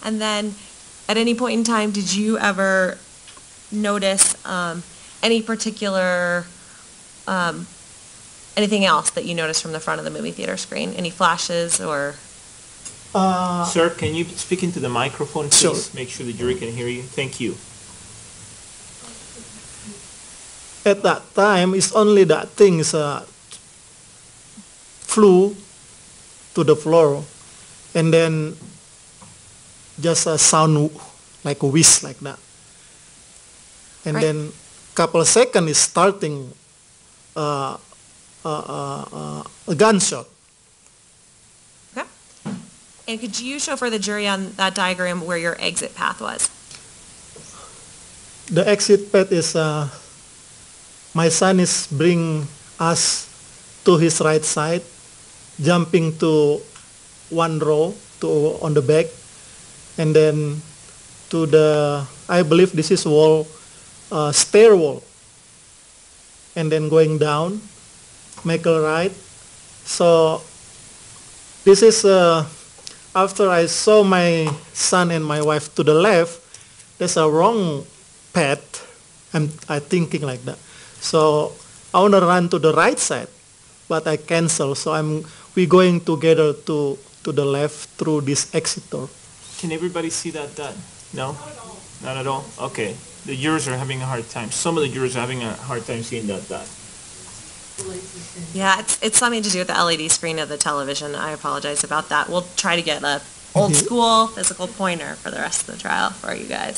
And then at any point in time, did you ever notice any particular, anything else that you noticed from the front of the movie theater screen? Any flashes or? Sir, can you speak into the microphone, please? Sure. Make sure the jury can hear you. Thank you. At that time, it's only that things flew to the floor, and then just a sound like a whiz like that. And Right. then couple of seconds is starting a gunshot. Okay. And could you show for the jury on that diagram where your exit path was? The exit path is my son is bring us to his right side, jumping to one row to on the back, and then to the I believe this is wall stair wall, and then going down, make a right. So this is after I saw my son and my wife to the left, there's a wrong path. I thinking like that. So I want to run to the right side, but I cancel. So we going together to the left through this exit door. Can everybody see that dot? No? Not at all? Okay. The jurors are having a hard time. Some of the jurors are having a hard time seeing that dot. Yeah, it's something to do with the LED screen of the television. I apologize about that. We'll try to get a old school physical pointer for the rest of the trial for you guys.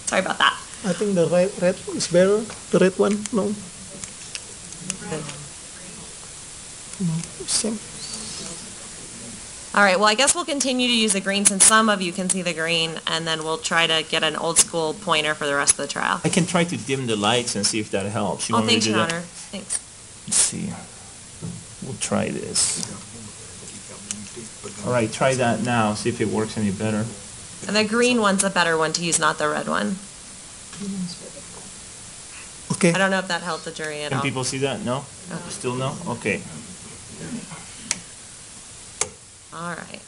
Sorry about that. I think the red is better. The red one, no. No, same. All right, well, I guess we'll continue to use the green since some of you can see the green, and then we'll try to get an old school pointer for the rest of the trial. I can try to dim the lights and see if that helps. You Oh, want me to thanks, do Your that? Honor. Thanks. Let's see. We'll try this. All right, try that now. See if it works any better. And the green one's a better one to use, not the red one. Okay. I don't know if that helped the jury at Can all. people see that? No? Still no? Okay. All right.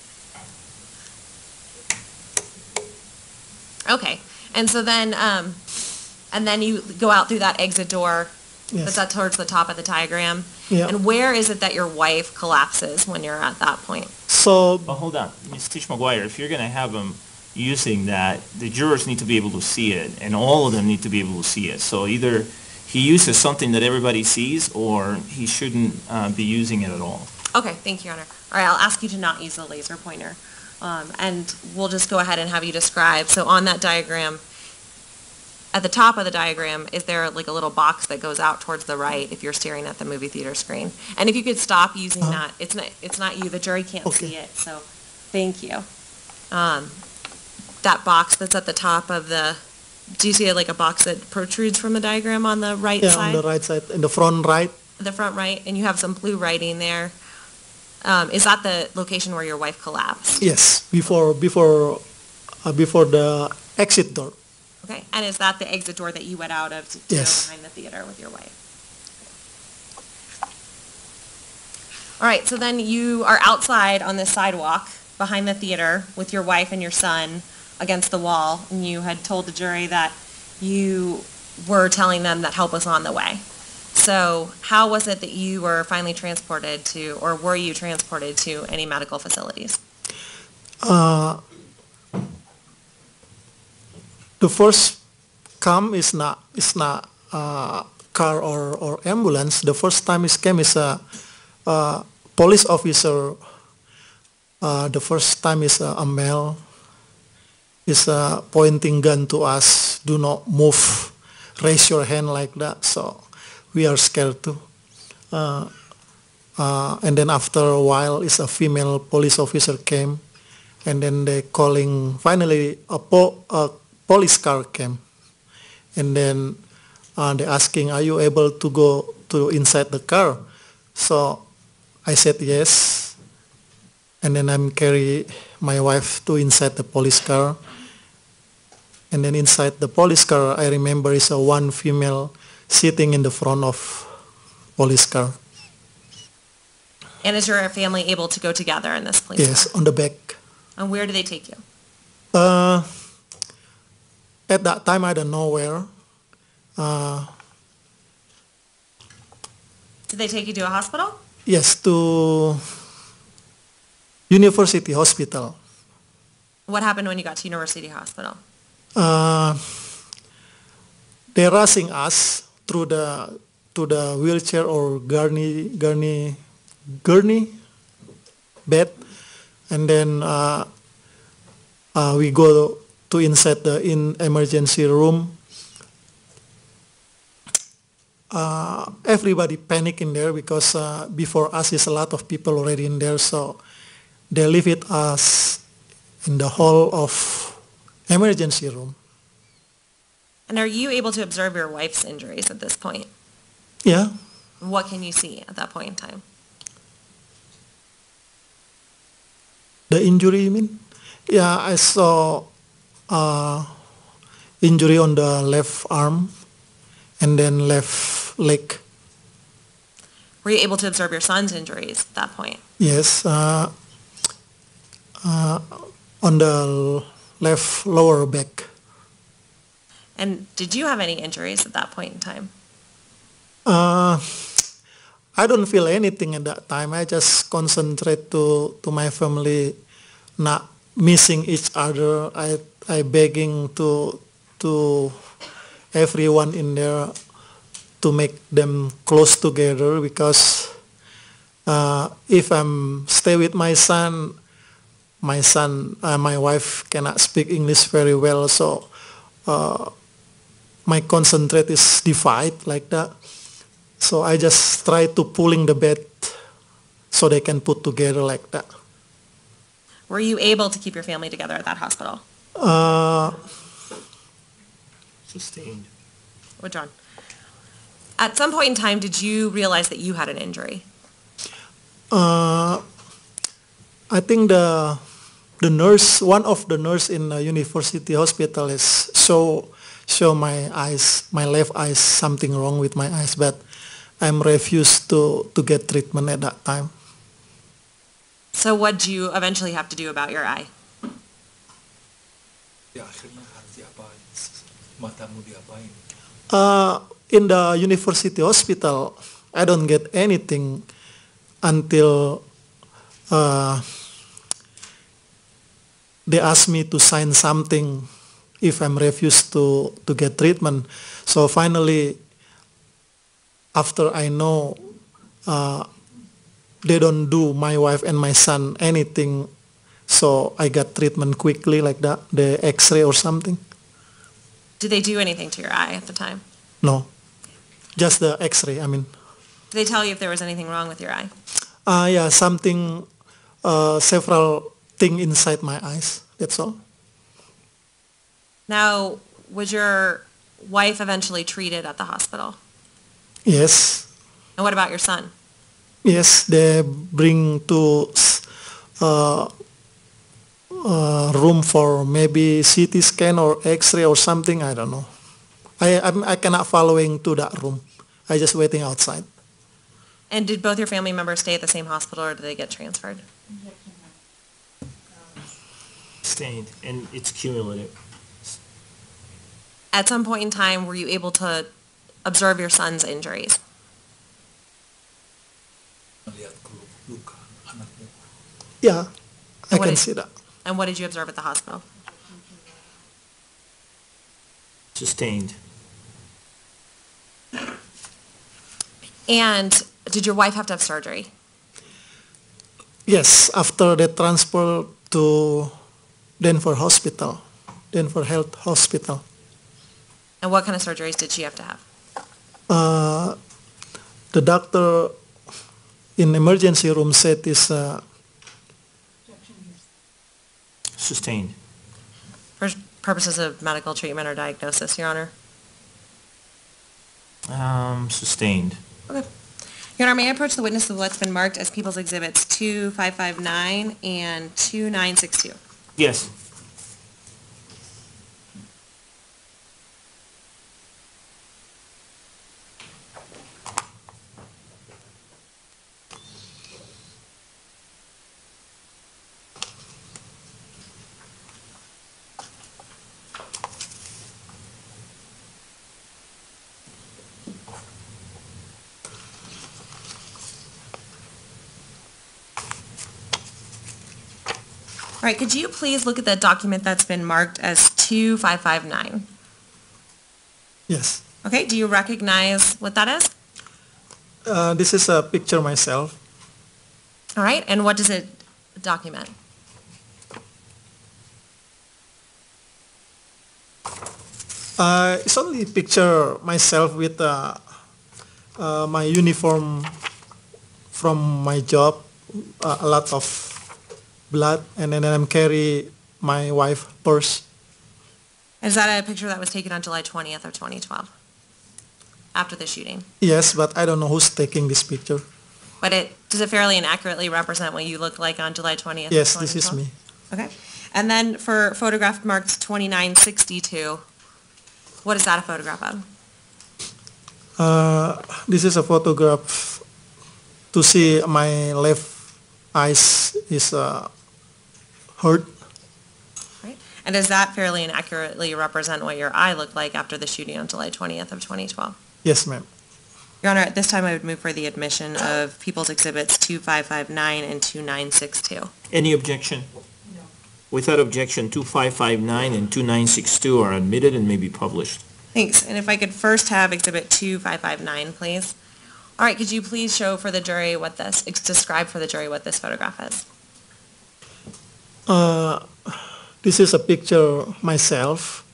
Okay, and so then, and then you go out through that exit door. Yes. That's towards the top of the diagram. Yeah. And where is it that your wife collapses when you're at that point? So Well, hold on. Ms. Tish McGuire, if you're going to have them using that, the jurors need to be able to see it, and all of them need to be able to see it. So either he uses something that everybody sees, or he shouldn't be using it at all. Okay, thank you, Your Honor. All right, I'll ask you to not use the laser pointer. And we'll just go ahead and have you describe. So on that diagram, at the top of the diagram, is there like a little box that goes out towards the right if you're staring at the movie theater screen? And if you could stop using that, it's not you, the jury can't Okay. see it, so thank you. That box that's at the top of the, do you see like a box that protrudes from the diagram on the right yeah, side? on the right side, in the front right. The front right, and you have some blue writing there. Is that the location where your wife collapsed? Yes, before the exit door. Okay, and is that the exit door that you went out of to go Yes. behind the theater with your wife? All right, so then you are outside on this sidewalk behind the theater with your wife and your son against the wall, and you had told the jury that you were telling them that help was on the way. So how was it that you were finally transported to, or were you transported to any medical facilities? The first come is not car or ambulance. The first time it came is a police officer. The first time is a male is pointing gun to us. Do not move. Raise your hand like that. So we are scared too. And then after a while, is a female police officer came, and then they calling. Finally, a police car came, and then they asking, "Are you able to go to inside the car?" So I said yes, and then I'm carry my wife to inside the police car, and then inside the police car, I remember is a one female sitting in the front of police car. And is your family able to go together in this police car? Yes, on the back. And where do they take you? At that time, I don't know where. Did they take you to a hospital? Yes, to University Hospital. What happened when you got to University Hospital? They're rushing us through the wheelchair or gurney bed, and then we go to inside the emergency room. Everybody panic in there because before us is a lot of people already in there, so they leave it us in the hall of emergency room. And are you able to observe your wife's injuries at this point? Yeah. What can you see at that point in time? The injury, you mean? Yeah, I saw injury on the left arm and then left leg. Were you able to observe your son's injuries at that point? Yes, on the left lower back. And did you have any injuries at that point in time? I don't feel anything at that time. I just concentrate to my family, not missing each other. I begging to everyone in there to make them close together, because if I'm stay with my son, my wife cannot speak English very well, so my concentrate is divided like that. So I just try to pulling the bed so they can put together like that. Were you able to keep your family together at that hospital? Sustained. Withdrawn. At some point in time, did you realize that you had an injury? I think the nurse, one of the nurse in the university hospital is show my eyes, my left eye, something wrong with my eyes, but I'm refused to get treatment at that time. So what did you eventually have to do about your eye? Ya akhirnya harus diapain? Matamu diapain? In the university hospital, I don't get anything until they ask me to sign something if I'm refused to get treatment. So finally, after I know they don't do my wife and my son anything, so I got treatment quickly like that, the X-ray or something. Did they do anything to your eye at the time? No, just the X-ray, I mean. Did they tell you if there was anything wrong with your eye? Yeah, something, several things inside my eyes, that's all. Now, was your wife eventually treated at the hospital? Yes. And what about your son? Yes, they bring to room for maybe CT scan or X-ray or something. I don't know. I cannot following to that room. I just waiting outside. And did both your family members stay at the same hospital, or did they get transferred? Sustained, and it's cumulative. At some point in time, were you able to observe your son's injuries? Yeah, I what can is- see that. And what did you observe at the hospital? Sustained. And did your wife have to have surgery? Yes, after they transfer to Denver Health Hospital. And what kind of surgeries did she have to have? The doctor in emergency room said is Sustained. For purposes of medical treatment or diagnosis, Your Honor? Sustained. Okay. Your Honor, may I approach the witness of what's been marked as People's Exhibits 2559 and 2962? Yes. All right, could you please look at the document that's been marked as 2559? yes. Okay, do you recognize what that is? This is a picture myself. All right, and what does it document? It's only picture myself with my uniform from my job, a lot of blood, and then I'm carry my wife purse. Is that a picture that was taken on July 20th of 2012, after the shooting? Yes, but I don't know who's taking this picture. But does it fairly and accurately represent what you looked like on July 20th? of Yes, this is 2012? me. Okay. And then for photograph marked 2962, what is that a photograph of? This is a photograph to see my left eyes is hurt. Right. And does that fairly and accurately represent what your eye looked like after the shooting on July 20th of 2012? Yes, ma'am. Your Honor, at this time I would move for the admission of People's Exhibits 2559 and 2962. Any objection? No. Without objection, 2559 and 2962 are admitted and may be published. Thanks. And if I could first have Exhibit 2559, please. All right, could you please show for the jury what describe for the jury what this photograph is? This is a picture myself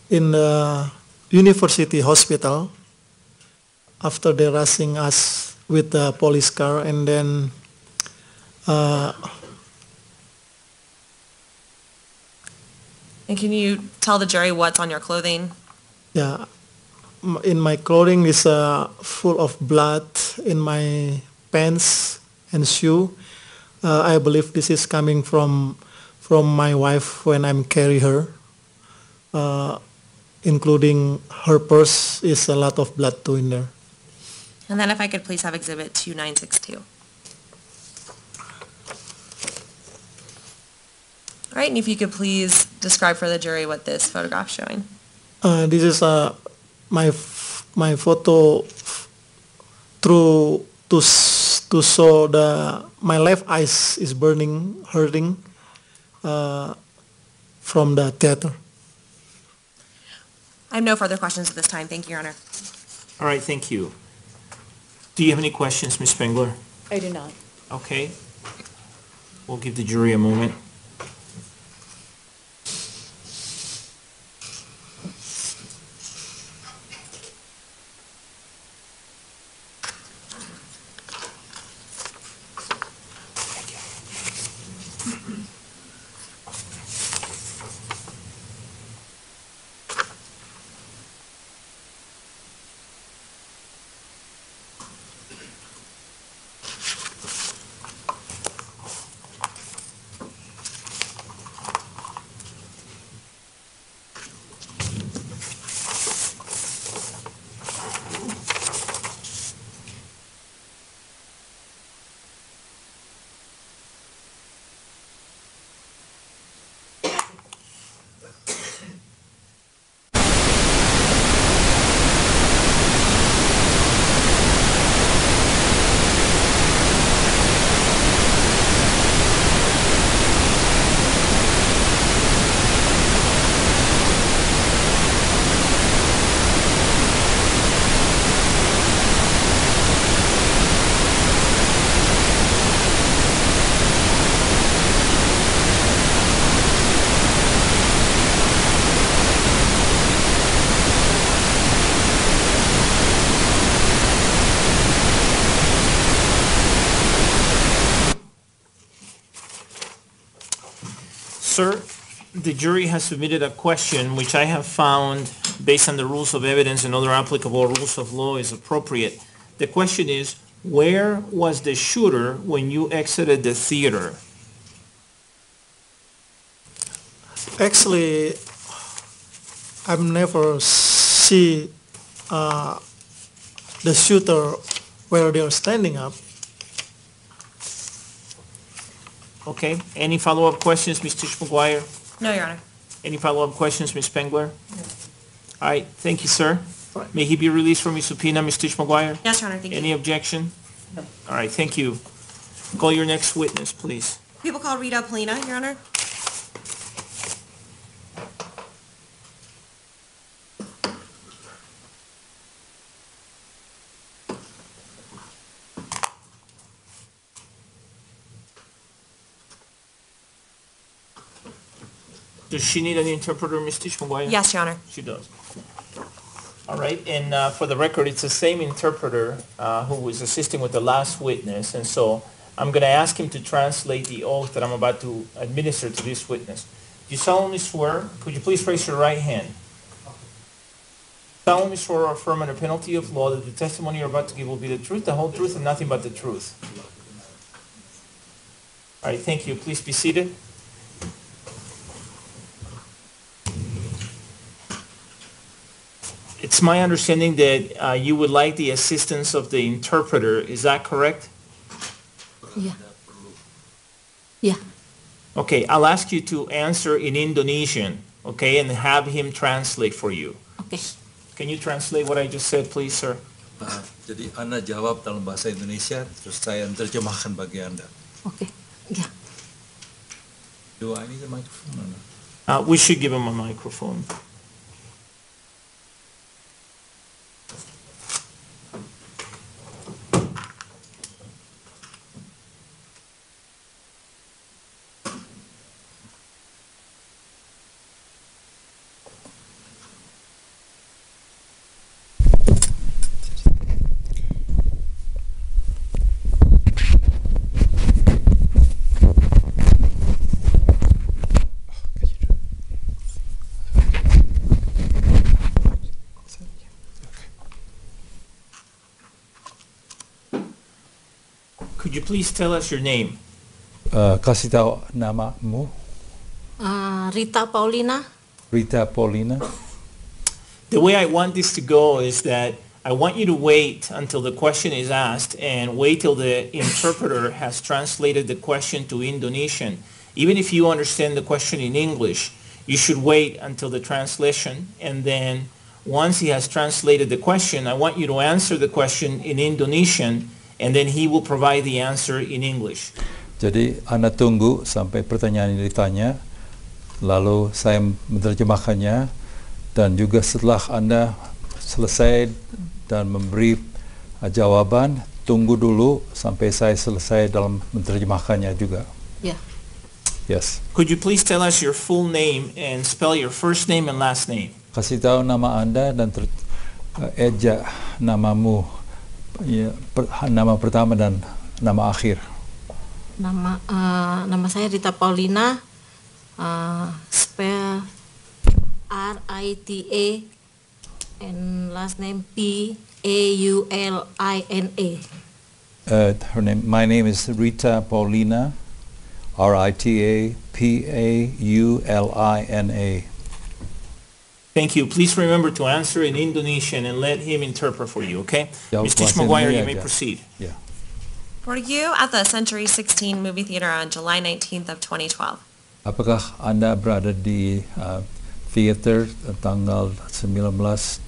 in the university hospital after they rushing us with the police car, and then And can you tell the jury what's on your clothing? yeah, in my clothing is full of blood in my pants and shoe. I believe this is coming from my wife when I'm carry her, including her purse is a lot of blood too in there. And then if I could please have Exhibit 2962. All right, and if you could please describe for the jury what this photograph's showing. This is my photo through to show my left eyes is burning, hurting from the theater. I have no further questions at this time. Thank you, Your Honor. All right, thank you. Do you have any questions, Ms. Spengler? I do not. Okay. We'll give the jury a moment. Sir, the jury has submitted a question which I have found, based on the rules of evidence and other applicable rules of law, is appropriate. The question is, where was the shooter when you exited the theater? Actually, I've never see the shooter where they are standing up. Okay, any follow-up questions, Ms. Tisch-McGuire? No, Your Honor. Any follow-up questions, Ms. Spengler? All right, thank you, sir. May he be released from his subpoena, Ms. Tisch-McGuire? Yes, Your Honor, thank Any you. objection? All right, thank you. Call your next witness, please. People call Rita Polina, Your Honor. Does she need an interpreter, Ms. Tisch-McGuire? Yes, Your Honor. She does. All right, and for the record, it's the same interpreter who was assisting with the last witness, and so I'm going to ask him to translate the oath that I'm about to administer to this witness. Do you solemnly swear? Could you please raise your right hand? Solemnly swear or affirm under penalty of law that the testimony you're about to give will be the truth, the whole truth, and nothing but the truth. All right, thank you. Please be seated. It's my understanding that you would like the assistance of the interpreter. Is that correct? Yeah. Yeah. Okay, I'll ask you to answer in Indonesian, okay, and have him translate for you. Okay. Can you translate what I just said, please, sir? Jadi Anda jawab dalam bahasa Indonesia, terus saya terjemahkan bagi Anda. Okay. Yeah. Do I need a microphone or not? We should give him a microphone. Could you please tell us your name? Kasih tahu namamu, Rita Paulina. Rita Polina. The way I want this to go is that I want you to wait until the question is asked and wait till the interpreter has translated the question to Indonesian. Even if you understand the question in English, you should wait until the translation, and then once he has translated the question, I want you to answer the question in Indonesian, and then he will provide the answer in English. Jadi Anda tunggu sampai pertanyaan ini ditanya, lalu saya menerjemahkannya, dan juga setelah Anda selesai dan memberi jawaban, tunggu dulu sampai saya selesai dalam menerjemahkannya juga. Yeah. Yes. Could you please tell us your full name and spell your first name and last name? Kasih tahu nama Anda dan eja namamu, ya, nama pertama dan nama akhir. Nama saya Rita Paulina. Spell R-I-T-A and last name P-A-U-L-I-N-A. My name is Rita Paulina, R-I-T-A-P-A-U-L-I-N-A. Thank you. Please remember to answer in Indonesian and let him interpret for you, okay? Jawab Ms. bahasa Tisch-McGuire, you Indonesia may aja. proceed. Yeah. Were you at the Century 16 movie theater on July 19th of 2012? Apakah Anda berada di theater tanggal 19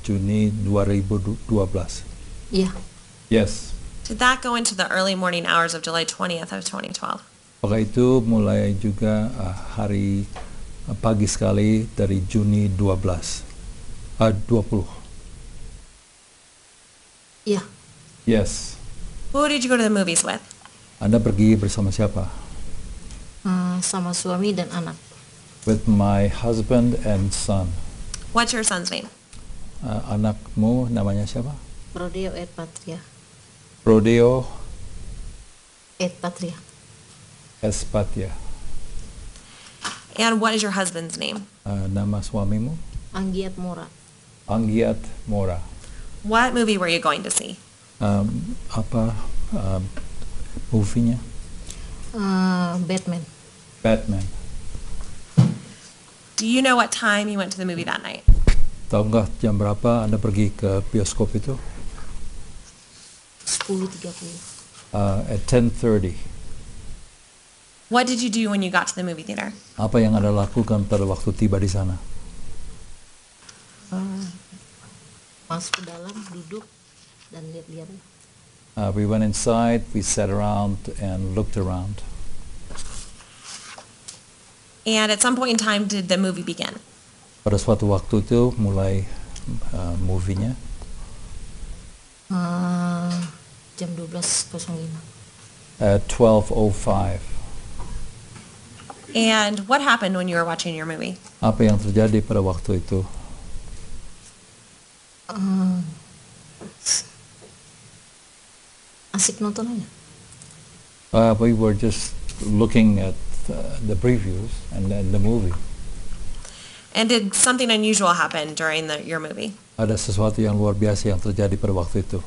Juni 2012? Yeah. Yes. Did that go into the early morning hours of July 20th of 2012? Apakah itu mulai juga hari pagi sekali dari Juni 20? Yeah. Yes. Who did you go to the movies with? Anda pergi bersama siapa? Sama suami dan anak. With my husband and son. What's your son's name? Anakmu namanya siapa? Prodeo et Patria. Rodeo Et Patria. Espatia. And what is your husband's name? Nama suamimu? Anggiat Mora. Anggiat Mora. What movie were you going to see? Apa movie-nya? Batman. Batman. Do you know what time you went to the movie that night? Tahu nggak jam berapa Anda pergi ke bioskop itu? 10.30. At 10:30. What did you do when you got to the movie theater? Apa yang Anda lakukan pada waktu tiba di sana? Masuk ke dalam, duduk, dan lihat-lihat. We went inside, we sat around and looked around. And at some point in time, did the movie begin? Pada suatu waktu itu mulai movie-nya. Jam 12.05. At 12:05. And what happened when you were watching your movie? Apa yang terjadi pada waktu itu? Asik nonton aja. We were just looking at the previews and the movie. And did something unusual happen during your movie? Ada sesuatu yang luar biasa yang terjadi pada waktu itu.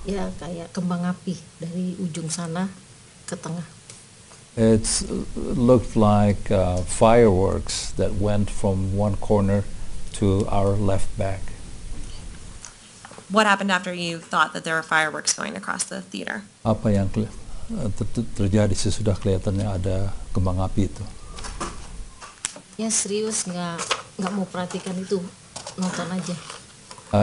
Ya, kayak kembang api dari ujung sana ke tengah. It looked like fireworks that went from one corner to our left back. What happened after you thought that there were fireworks going across the theater? Apa yang terjadi sesudah kelihatannya ada kembang api itu? Ya serius, nggak mau perhatikan itu, nonton aja.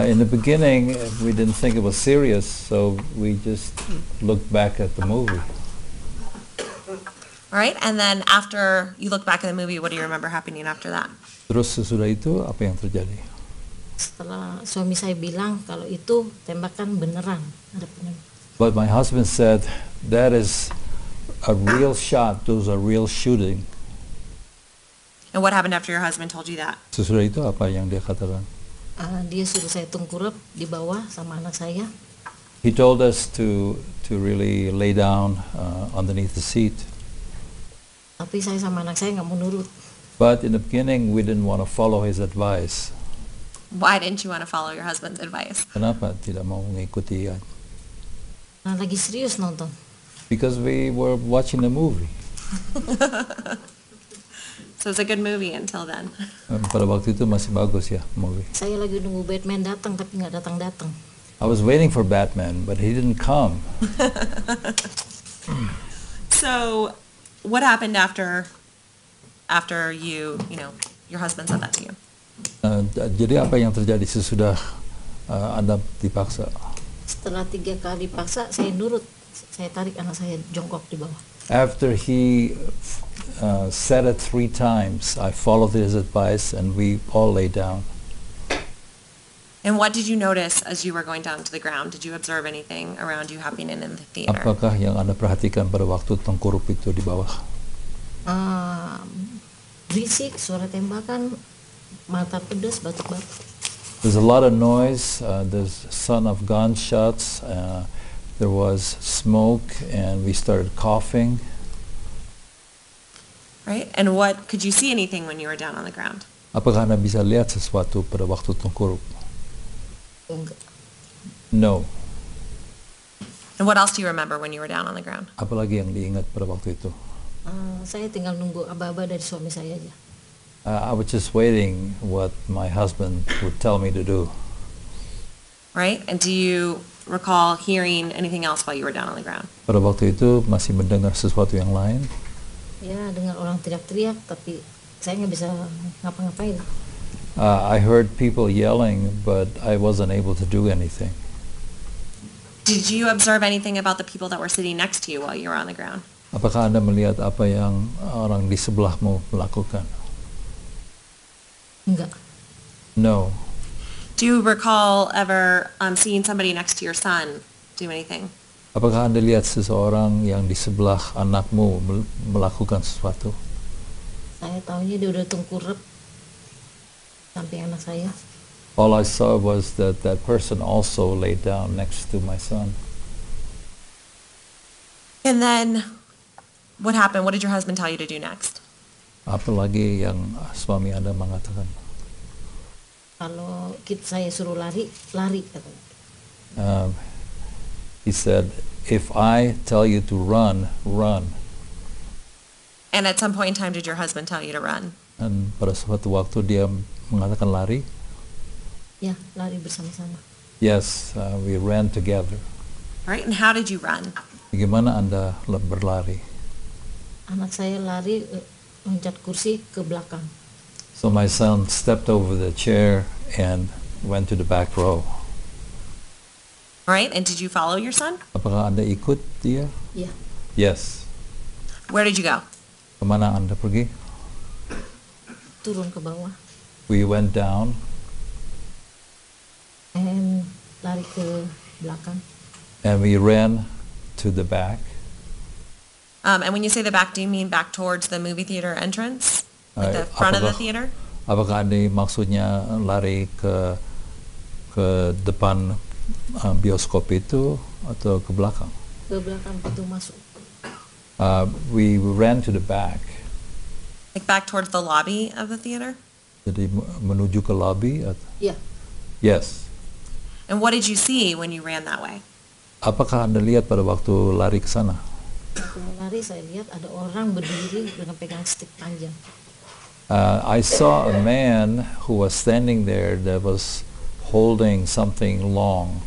In the beginning, we didn't think it was serious, so we just looked back at the movie. All right, and then after you look back at the movie, what do you remember happening after that? Terus sesudah itu apa yang terjadi? Setelah suami saya bilang kalau itu tembakan beneran, ada penembak. But my husband said, that is a real shot, those are real shooting. And what happened after your husband told you that? Sesudah itu apa yang dia katakan? Dia suruh saya tengkurap di bawah sama anak saya. He told us to really lay down underneath the seat. Tapi saya sama anak saya nggak mau nurut. But in the beginning, we didn't want to follow his advice. Why didn't you want to follow your husband's advice? Kenapa tidak mau mengikuti? Nah, lagi serius nonton. Because we were watching the movie. So it's a good movie until then. Pada waktu itu masih bagus ya movie. Saya lagi nunggu Batman datang tapi nggak datang-datang. I was waiting for Batman, but he didn't come. So what happened after your husband said that to you? Jadi apa yang terjadi sesudah Anda dipaksa? Setelah 3 kali paksa, saya nurut. Saya tarik anak saya jongkok di bawah. After he said it 3 times, I followed his advice and we all lay down. And what did you notice as you were going down to the ground? Did you observe anything around you happening in the theater? Apakah yang Anda perhatikan pada waktu tengkurup itu di bawah? Berisik, suara tembakan, mata pedas, batuk-batuk. There's a lot of noise, there's sound of gunshots, there was smoke, and we started coughing. Right? And what, could you see anything when you were down on the ground? Apakah Anda bisa lihat sesuatu pada waktu tengkurup? Enggak. No. And what else do you remember when you were down on the ground? Apalagi yang diingat pada waktu itu? Saya tinggal nunggu aba-aba dari suami saya aja. I was just waiting what my husband would tell me to do. Right? And do you recall hearing anything else while you were down on the ground? Pada waktu itu masih mendengar sesuatu yang lain? Ya, dengar orang teriak-teriak, tapi saya nggak bisa ngapa-ngapain. I heard people yelling, but I wasn't able to do anything. Did you observe anything about the people that were sitting next to you while you were on the ground? Apakah Anda melihat apa yang orang di sebelahmu melakukan? Enggak. No. Do you recall ever seeing somebody next to your son do anything? Apakah Anda lihat seseorang yang di sebelah anakmu melakukan sesuatu? Saya tahunya dia udah tengkurap samping anak saya. All I saw was that that person also laid down next to my son. And then what happened? What did your husband tell you to do next? Apalagi yang suami Anda mengatakan? Kalau saya suruh lari, lari katanya. He said, if I tell you to run, run. And at some point in time, did your husband tell you to run? Dan pada suatu waktu dia mengatakan lari. Ya, lari bersama-sama. Yes, we ran together. Right? And how did you run? Bagaimana Anda berlari? Anak saya lari loncat kursi ke belakang. So my son stepped over the chair and went to the back row. Right? And did you follow your son? Apakah Anda ikut dia? Ya, Yes. Where did you go? Kemana Anda pergi? turun ke bawah. We went down And lari ke belakang. and we ran to the back. And when you say the back, do you mean back towards the movie theater entrance? Like the front of the theater? Apakah Anda maksudnya lari ke depan bioskop itu atau ke belakang? Ke belakang pintu masuk. We ran to the back. Like back towards the lobby of the theater? Jadi menuju ke lobby? Ya, Yes. And what did you see when you ran that way? Apakah Anda lihat pada waktu lari ke sana? waktu mau lari saya lihat ada orang berdiri dengan pegang stick panjang. I saw a man who was standing there that was holding something long.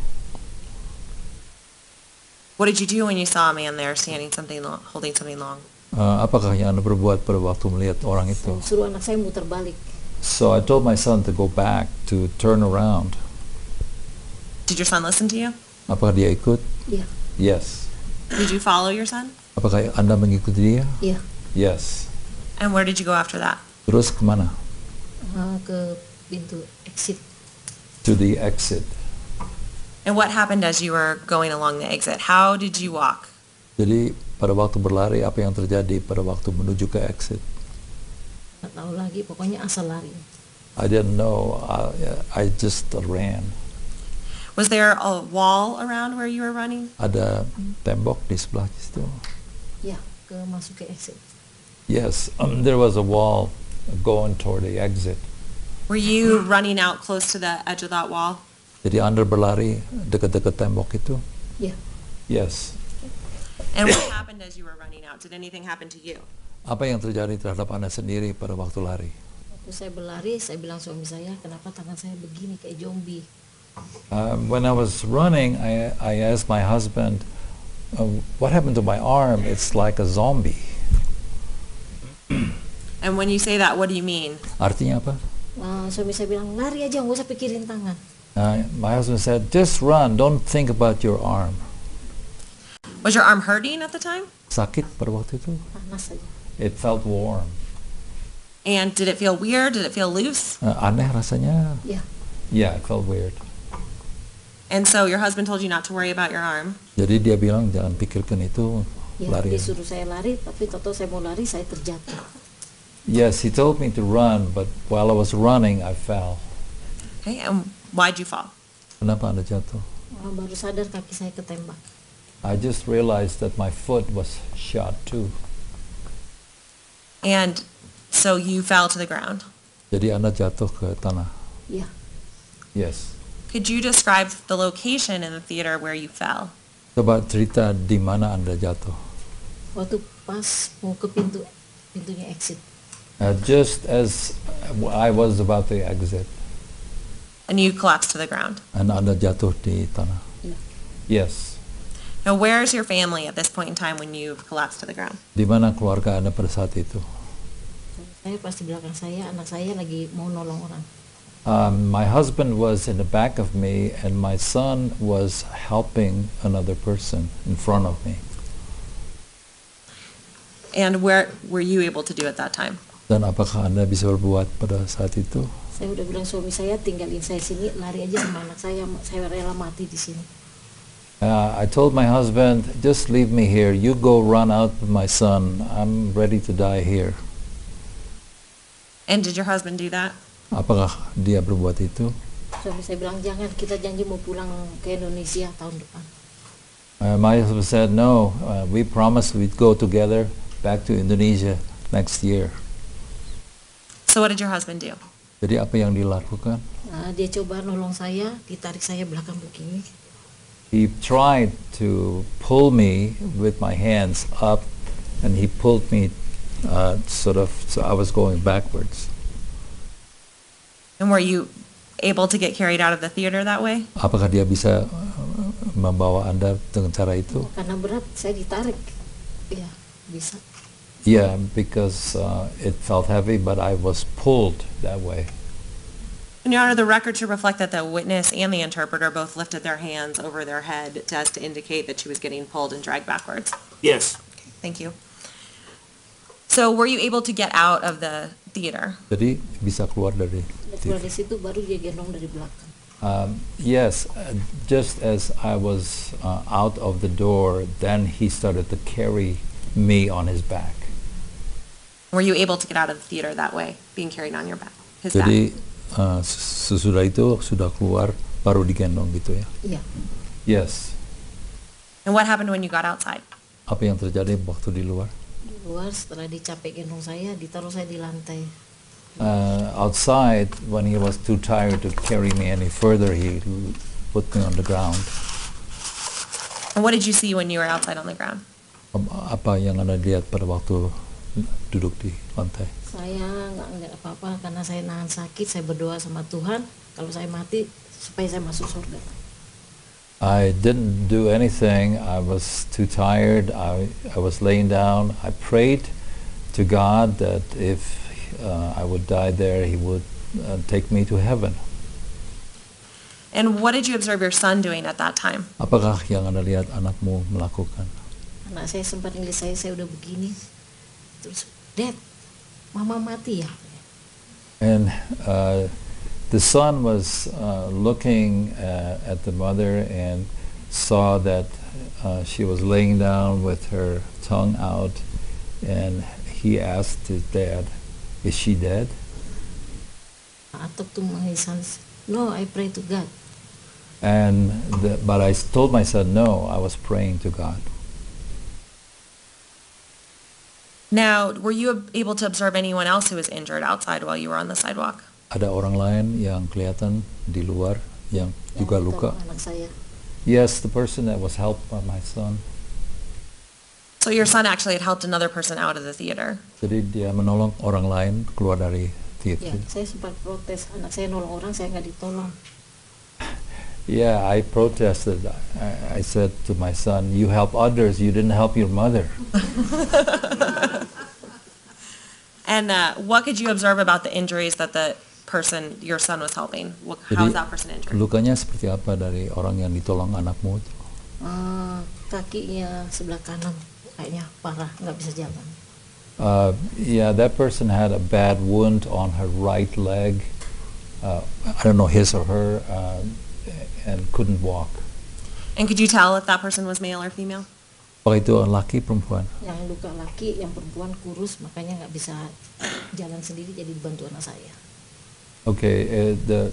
What did you do when you saw a man there holding something long? Apakah yang Anda berbuat pada waktu melihat orang itu? Saya suruh anak saya muter balik. So I told my son to go back, to turn around. Did your son listen to you? Apakah dia ikut? Iya. Yes. Did you follow your son? Apakah Anda mengikuti dia? Iya. Yes. And where did you go after that? Terus kemana? Ke pintu exit. To the exit. And what happened as you were going along the exit? How did you walk? Jadi pada waktu berlari apa yang terjadi pada waktu menuju ke exit? Nggak tahu lagi, pokoknya asal lari. I didn't know. I just ran. Was there a wall around where you were running? Ada tembok di sebelah situ. Ya, ke masuk ke exit. Yes, there was a wall going toward the exit. Were you running out close to the edge of that wall? Jadi Anda berlari dekat-dekat tembok itu? Ya, Yes. And what happened as you were running out? Did anything happen to you? Apa yang terjadi terhadap Anda sendiri pada waktu lari? waktu saya berlari, saya bilang suami saya, kenapa tangan saya begini kayak zombie? When I was running, I asked my husband, what happened to my arm? It's like a zombie. And when you say that, what do you mean? Artinya apa? Suami saya bilang, lari aja, nggak usah pikirin tangan. My husband said, just run, don't think about your arm. Was your arm hurting at the time? Sakit pada waktu itu? Panas aja. It felt warm. And did it feel weird? Did it feel loose? Aneh rasanya? Ya, Yeah, it felt weird. And so your husband told you not to worry about your arm. Jadi dia bilang jangan pikirkan itu, ya lari. dia suruh saya lari, tapi toto saya mau lari, saya terjatuh. Yes, he told me to run, but while I was running, I fell. Okay, and why'd you fall? Kenapa Anda jatuh? Baru sadar kaki saya ketembak. I just realized that my foot was shot too. And so you fell to the ground. Jadi Anda jatuh ke tanah. Ya, Yes. Could you describe the location in the theater where you fell? Coba cerita di mana Anda jatuh. waktu pas mau ke pintunya exit. Just as I was about to exit, And you collapsed to the ground. and Anda jatuh di tanah. Ya. Yes. Now, where's your family at this point in time when you've collapsed to the ground? Di mana keluarga Anda pada saat itu? Saya pas di belakang saya, anak saya lagi mau nolong orang. My husband was in the back of me, and my son was helping another person in front of me. And where were you able to do at that time? Dan apakah Anda bisa berbuat pada saat itu? Saya udah bilang suami saya, tinggalin saya sini, lari aja sama anak saya rela mati di sini. I told my husband, just leave me here. You go run out with my son. I'm ready to die here. And did your husband do that? Apakah dia berbuat itu? Suami saya bilang, jangan, kita janji mau pulang ke Indonesia tahun depan. My husband said, no, we promised we'd go together back to Indonesia next year. So what did your husband do? Jadi apa yang dilakukan? Dia coba nolong saya, ditarik saya belakang begini. He tried to pull me with my hands up, and he pulled me so I was going backwards. And were you able to get carried out of the theater that way? Apakah dia bisa membawa Anda dengan cara itu? Karena berat, saya ditarik. Ya, bisa. Yeah, because it felt heavy, but I was pulled that way. And Your Honor, the record should reflect that the witness and the interpreter both lifted their hands over their head as to indicate that she was getting pulled and dragged backwards. Yes. Thank you. So were you able to get out of the theater? Jadi bisa keluar dari Keluar dari situ baru dia gendong dari belakang. Yes, just as I was out of the door, then he started to carry me on his back. Were you able to get out of the theater that way, being carried on your back? His Jadi back? sesudah itu sudah keluar baru digendong gitu ya? Iya. Yes. And what happened when you got outside? Apa yang terjadi waktu di luar? Di luar setelah dicapek gendong saya, ditaruh saya di lantai. Outside, when he was too tired to carry me any further, he put me on the ground. And what did you see when you were outside on the ground? Apa yang Anda lihat pada waktu duduk di lantai? Saya nggak ngeliat apa-apa karena saya nahan sakit, saya berdoa sama Tuhan, kalau saya mati supaya saya masuk surga. I didn't do anything. I was too tired. I was laying down. I prayed to God that if I would die there, He would take me to heaven. And what did you observe your son doing at that time? Apakah yang Anda lihat anakmu melakukan? Anak saya sempat ngeliat saya udah begini, terus, Dad, Mama mati ya? And the son was looking at the mother and saw that she was laying down with her tongue out, and he asked his dad, "Is she dead?" Atok tuh mengisan, no, I pray to God. But I told my son, no, I was praying to God. Now, were you able to observe anyone else who was injured outside while you were on the sidewalk? Ada orang lain yang kelihatan di luar yang juga luka? Anak saya. Yes, the person that was helped by my son. So your son actually had helped another person out of the theater. Jadi dia menolong orang lain keluar dari Ya, theater. saya sempat protes, anak saya nolong orang, saya nggak ditolong. Yeah, I protested. I said to my son, "You help others, you didn't help your mother." And what could you observe about the injuries that the person your son was helping? How was that person injured? Lukanya seperti apa dari orang yang ditolong anakmu itu? Kakinya sebelah kanan kayaknya parah, nggak bisa jalan. Yeah, that person had a bad wound on her right leg. I don't know his or her, and couldn't walk. And could you tell if that person was male or female? Apakah itu laki perempuan? Yang luka laki, yang perempuan kurus, makanya nggak bisa jalan sendiri, jadi bantu anak saya. Okay, the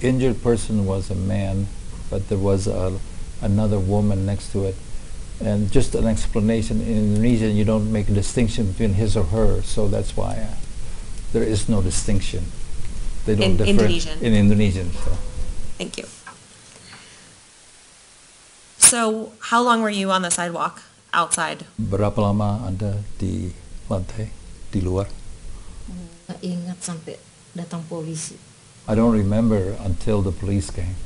injured person was a man, but there was another woman next to it. And just an explanation, in Indonesian you don't make a distinction between his or her, so that's why there is no distinction. They don't In Indonesian? In Indonesian. So. Thank you. So how long were you on the sidewalk outside? Berapa lama Anda di lantai, di luar? Nggak ingat sampai datang polisi. I don't remember until the police came.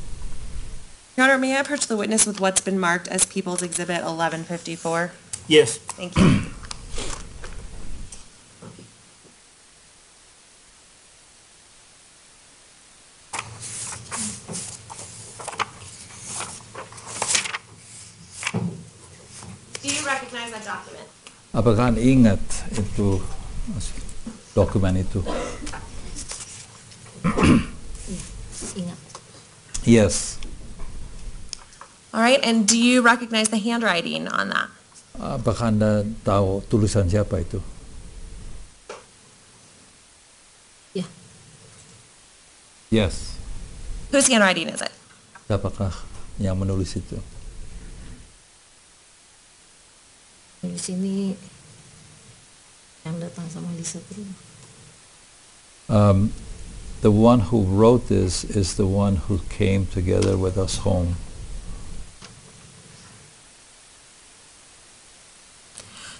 Your Honor, may I approach the witness with what's been marked as People's Exhibit 1154? Yes. Thank you. Do you recognize that document? Apakah Anda ingat itu dokumen itu? Ingat. Yes. All right, and do you recognize the handwriting on that? Apakah Anda tahu tulisan siapa itu? Ya. Yes. Whose handwriting is it? Siapakah yang menulis itu? Di sini yang datang sama Lisa terus. The one who wrote this is the one who came together with us home.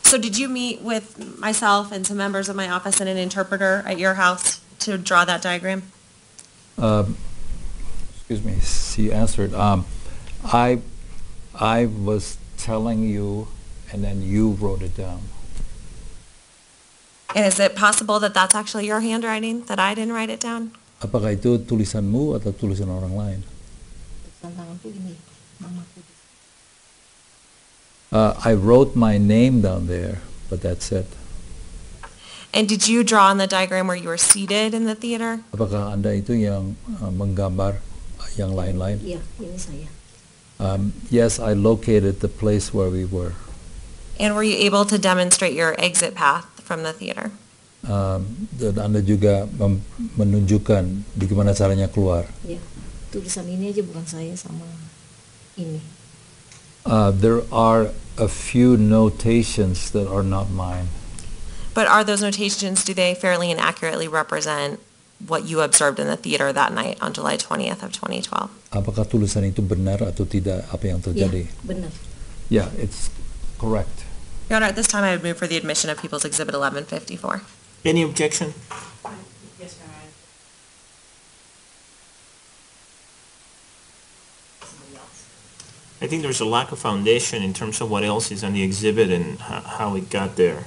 So did you meet with myself and some members of my office and an interpreter at your house to draw that diagram? Excuse me, she answered. I was telling you, and then you wrote it down. And is it possible that that's actually your handwriting, that I didn't write it down? Apakah itu tulisanmu atau tulisan orang lain? Tantanganku ini, mamaku. I wrote my name down there, but that's it. And did you draw on the diagram where you were seated in the theater? Apakah Anda itu yang menggambar yang lain-lain? Iya, ini saya. Yes, I located the place where we were. And were you able to demonstrate your exit path from the theater? Dan Anda juga menunjukkan bagaimana caranya keluar. Ya, tulisan ini aja bukan saya sama ini. There are a few notations that are not mine. But are those notations, do they fairly and accurately represent what you observed in the theater that night on July 20th of 2012? Apakah tulisan itu benar atau tidak apa yang terjadi? Ya, benar. Yeah, it's correct. Your Honor, at this time I would move for the admission of People's Exhibit 1154. Any objection? Yes, Your Honor. Somebody else. I think there's a lack of foundation in terms of what else is on the exhibit and how it got there.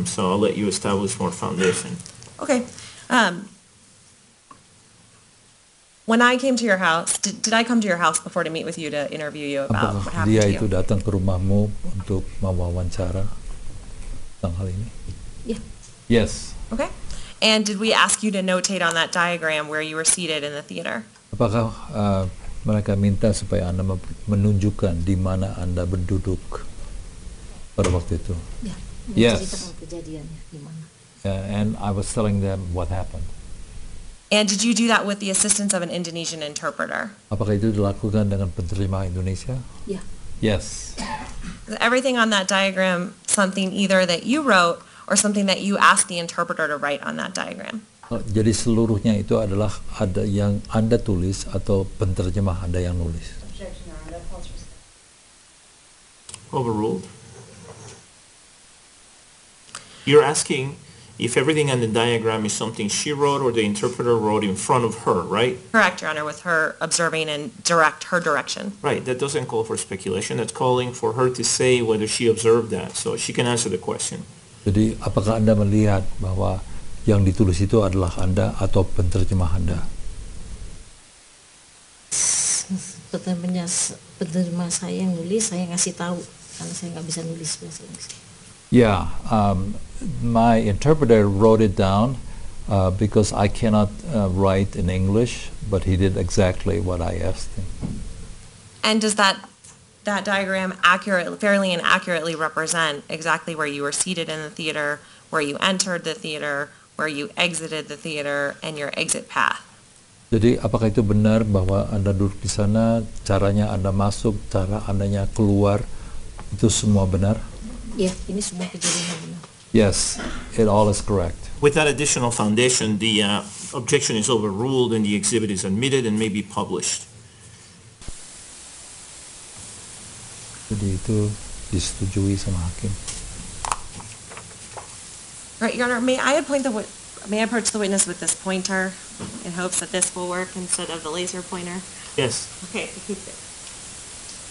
So I'll let you establish more foundation. Okay. When I came to your house, did I come to your house before to meet with you to interview you about what Apakah happened dia to itu you? datang ke rumahmu untuk mewawancara tentang hal ini? Ya, Yes. Okay. And did we ask you to notate on that diagram where you were seated in the theater? Apakah mereka minta supaya Anda menunjukkan di mana Anda berduduk pada waktu itu? ya. Yes. Menceritakan kejadiannya di mana. And I was telling them what happened. And did you do that with the assistance of an Indonesian interpreter? Apakah itu dilakukan dengan penerjemah Indonesia? Ya, Yes. Is everything on that diagram something either that you wrote or something that you asked the interpreter to write on that diagram? Jadi seluruhnya itu adalah ada yang Anda tulis atau penerjemah Anda yang nulis. Objection, Your Honor. That calls for Overruled. You're asking if everything on the diagram is something she wrote or the interpreter wrote in front of her, right? Correct, Your Honor, with her observing and her direction. Right, that doesn't call for speculation. That's calling for her to say whether she observed that. So she can answer the question. Jadi apakah Anda melihat bahwa yang ditulis itu adalah Anda atau penerjemah Anda? penerima saya yang nulis, saya ngasih tahu karena saya nggak bisa nulis bahasa Inggris. Yeah, my interpreter wrote it down because I cannot write in English, but he did exactly what I asked him. And does that diagram fairly and accurately represent exactly where you were seated in the theater, where you entered the theater, where you exited the theater, and your exit path? Jadi apakah itu benar bahwa Anda duduk di sana, caranya Anda masuk, cara Andanya keluar, itu semua benar? Ya, ini semua kejadiannya benar. Yes, it all is correct. With that additional foundation, the objection is overruled and the exhibit is admitted and may be published. Jadi itu disetujui sama hakim. Right, Your Honor, may I approach the witness with this pointer in hopes that this will work instead of the laser pointer? Yes. Okay.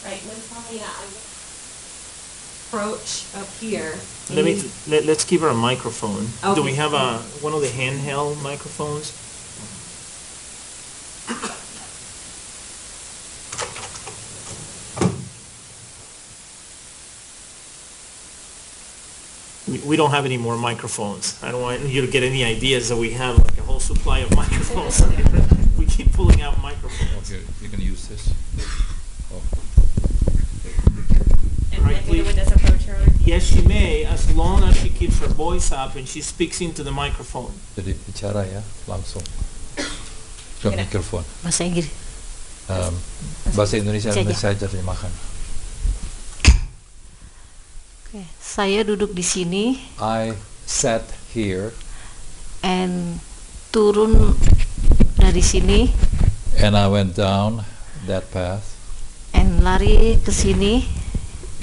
Right, Ms. Paulina, I'm going to approach up here. Let's give her a microphone. Do we Okay. have one of the handheld microphones? We don't have any more microphones. I don't want you to get any ideas that we have like a whole supply of microphones. We keep pulling out microphones. Okay, you can use this. And Right, may the please. witness approach her? Yes, she may, as long as she keeps her voice up and she speaks into the microphone. Jadi bicara ya, langsung ke mikrofon. Bahasa Inggris. Bahasa Indonesia Saja. saya terjemahkan. Oke, saya duduk di sini I sat here and turun dari sini and I went down that path and lari ke sini.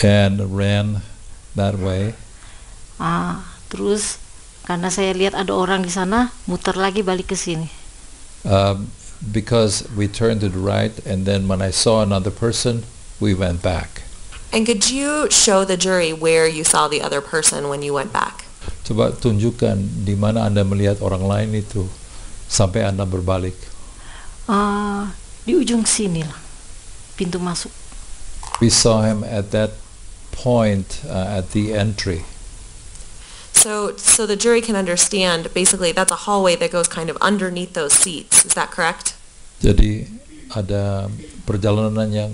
and ran that way. Terus karena saya lihat ada orang di sana, muter lagi balik ke sini. Because we turned to the right, and then when I saw another person, we went back. And could you show the jury where you saw the other person when you went back? Coba tunjukkan di mana Anda melihat orang lain itu sampai Anda berbalik. Di ujung sini lah, pintu masuk. We saw him at that point at the entry. So the jury can understand, basically that's a hallway that goes kind of underneath those seats. Is that correct? Jadi ada perjalanan yang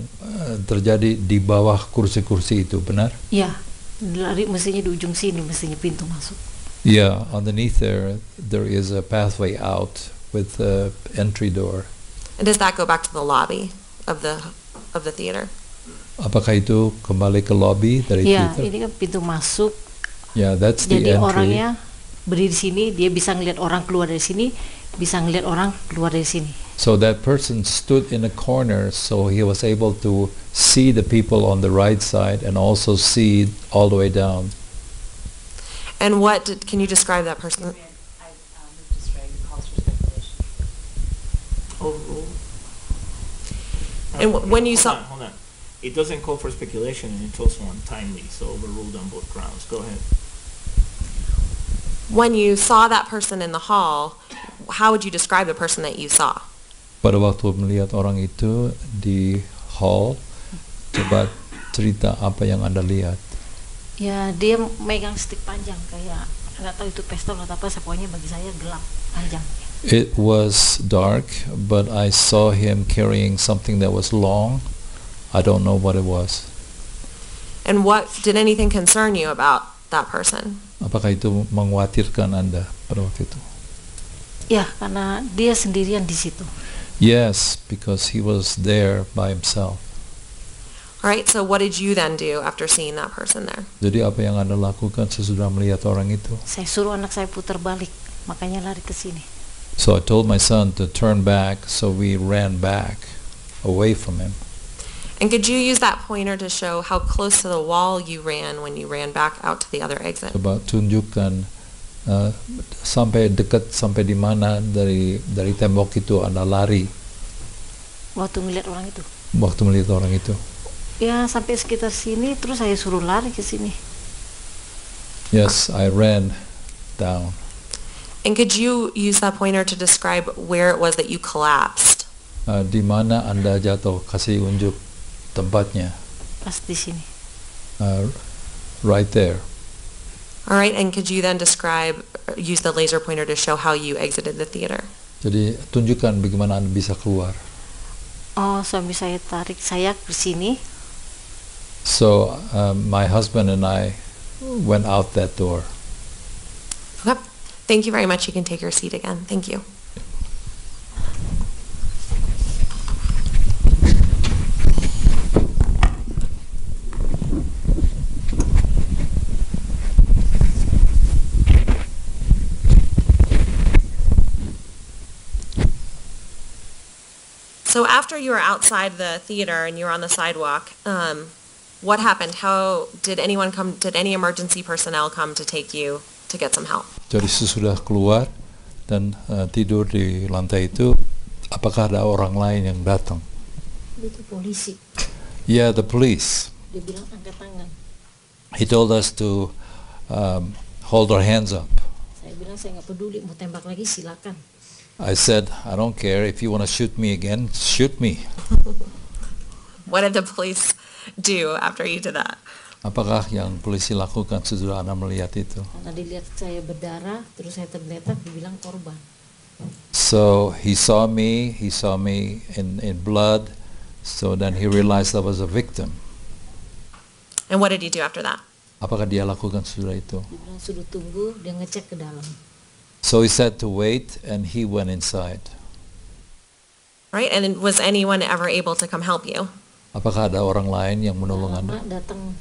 terjadi di bawah kursi-kursi itu, benar? Ya, lari mestinya di ujung sini, mestinya pintu masuk. Yeah, underneath there is a pathway out with the entry door. And does that go back to the lobby of the theater? Apakah itu kembali ke lobby dari Ya, theater? ini kan pintu masuk. Yeah, that's the Jadi entry. orangnya berdiri di sini, dia bisa ngelihat orang keluar dari sini, bisa ngelihat orang keluar dari sini. So that person stood in a corner, so he was able to see the people on the right side and also see all the way down. And can you describe that person? And when you saw... Hold on. It doesn't call for speculation, and it's also untimely, so overruled on both grounds. Go ahead. When you saw that person in the hall, how would you describe the person that you saw? Pada waktu melihat orang itu di hall, coba cerita apa yang Anda lihat. Ya, dia megang stick panjang, kayak nggak tahu itu pistol atau apa, pokoknya bagi saya gelap, panjang. It was dark, but I saw him carrying something that was long. I don't know what it was. And did anything concern you about that person? Apakah itu mengkhawatirkan Anda pada waktu itu? Ya, karena dia sendirian di situ. Yes, because he was there by himself. All right, so what did you then do after seeing that person there? Jadi apa yang Anda lakukan sesudah melihat orang itu? Saya suruh anak saya putar balik, makanya lari ke sini. So I told my son to turn back, so we ran back away from him. And could you use that pointer to show how close to the wall you ran when you ran back out to the other exit? Coba tunjukkan sampai dekat sampai di mana dari tembok itu Anda lari Waktu ngeliat orang itu. waktu melihat orang itu. Ya, sampai sekitar sini, terus saya suruh lari ke sini. Yes, I ran down. And could you use that pointer to describe where it was that you collapsed? Di mana Anda jatuh? Kasih unjuk tempatnya. Pas di sini. Right there. All right, and could you then use the laser pointer to show how you exited the theater? Jadi tunjukkan bagaimana Anda bisa keluar. Suami saya tarik saya ke sini. So my husband and I went out that door. Okay. Thank you very much. You can take your seat again. Thank you. So after you were outside the theater and you were on the sidewalk, what happened? Did any emergency personnel come to take you to get some help? Jadi sesudah keluar dan tidur di lantai itu, apakah ada orang lain yang datang? Itu polisi. Yeah, the police. Dia bilang angkat tangan. He told us to hold our hands up. Saya bilang saya nggak peduli, mau tembak lagi silakan. I said, I don't care. If you want to shoot me again, shoot me. What did the police do after you did that? Apakah yang polisi lakukan sesudah Anda melihat itu? Karena dilihat saya berdarah, terus saya tergeletak, dibilang korban. So he saw me in blood, so then he realized I was a victim. And what did he do after that? Apakah dia lakukan sesudah itu? Dia bilang suruh tunggu, dia ngecek ke dalam. So he said to wait, and he went inside. Right, and was anyone ever able to come help you? Apakah ada orang lain yang menolong Anda? Datang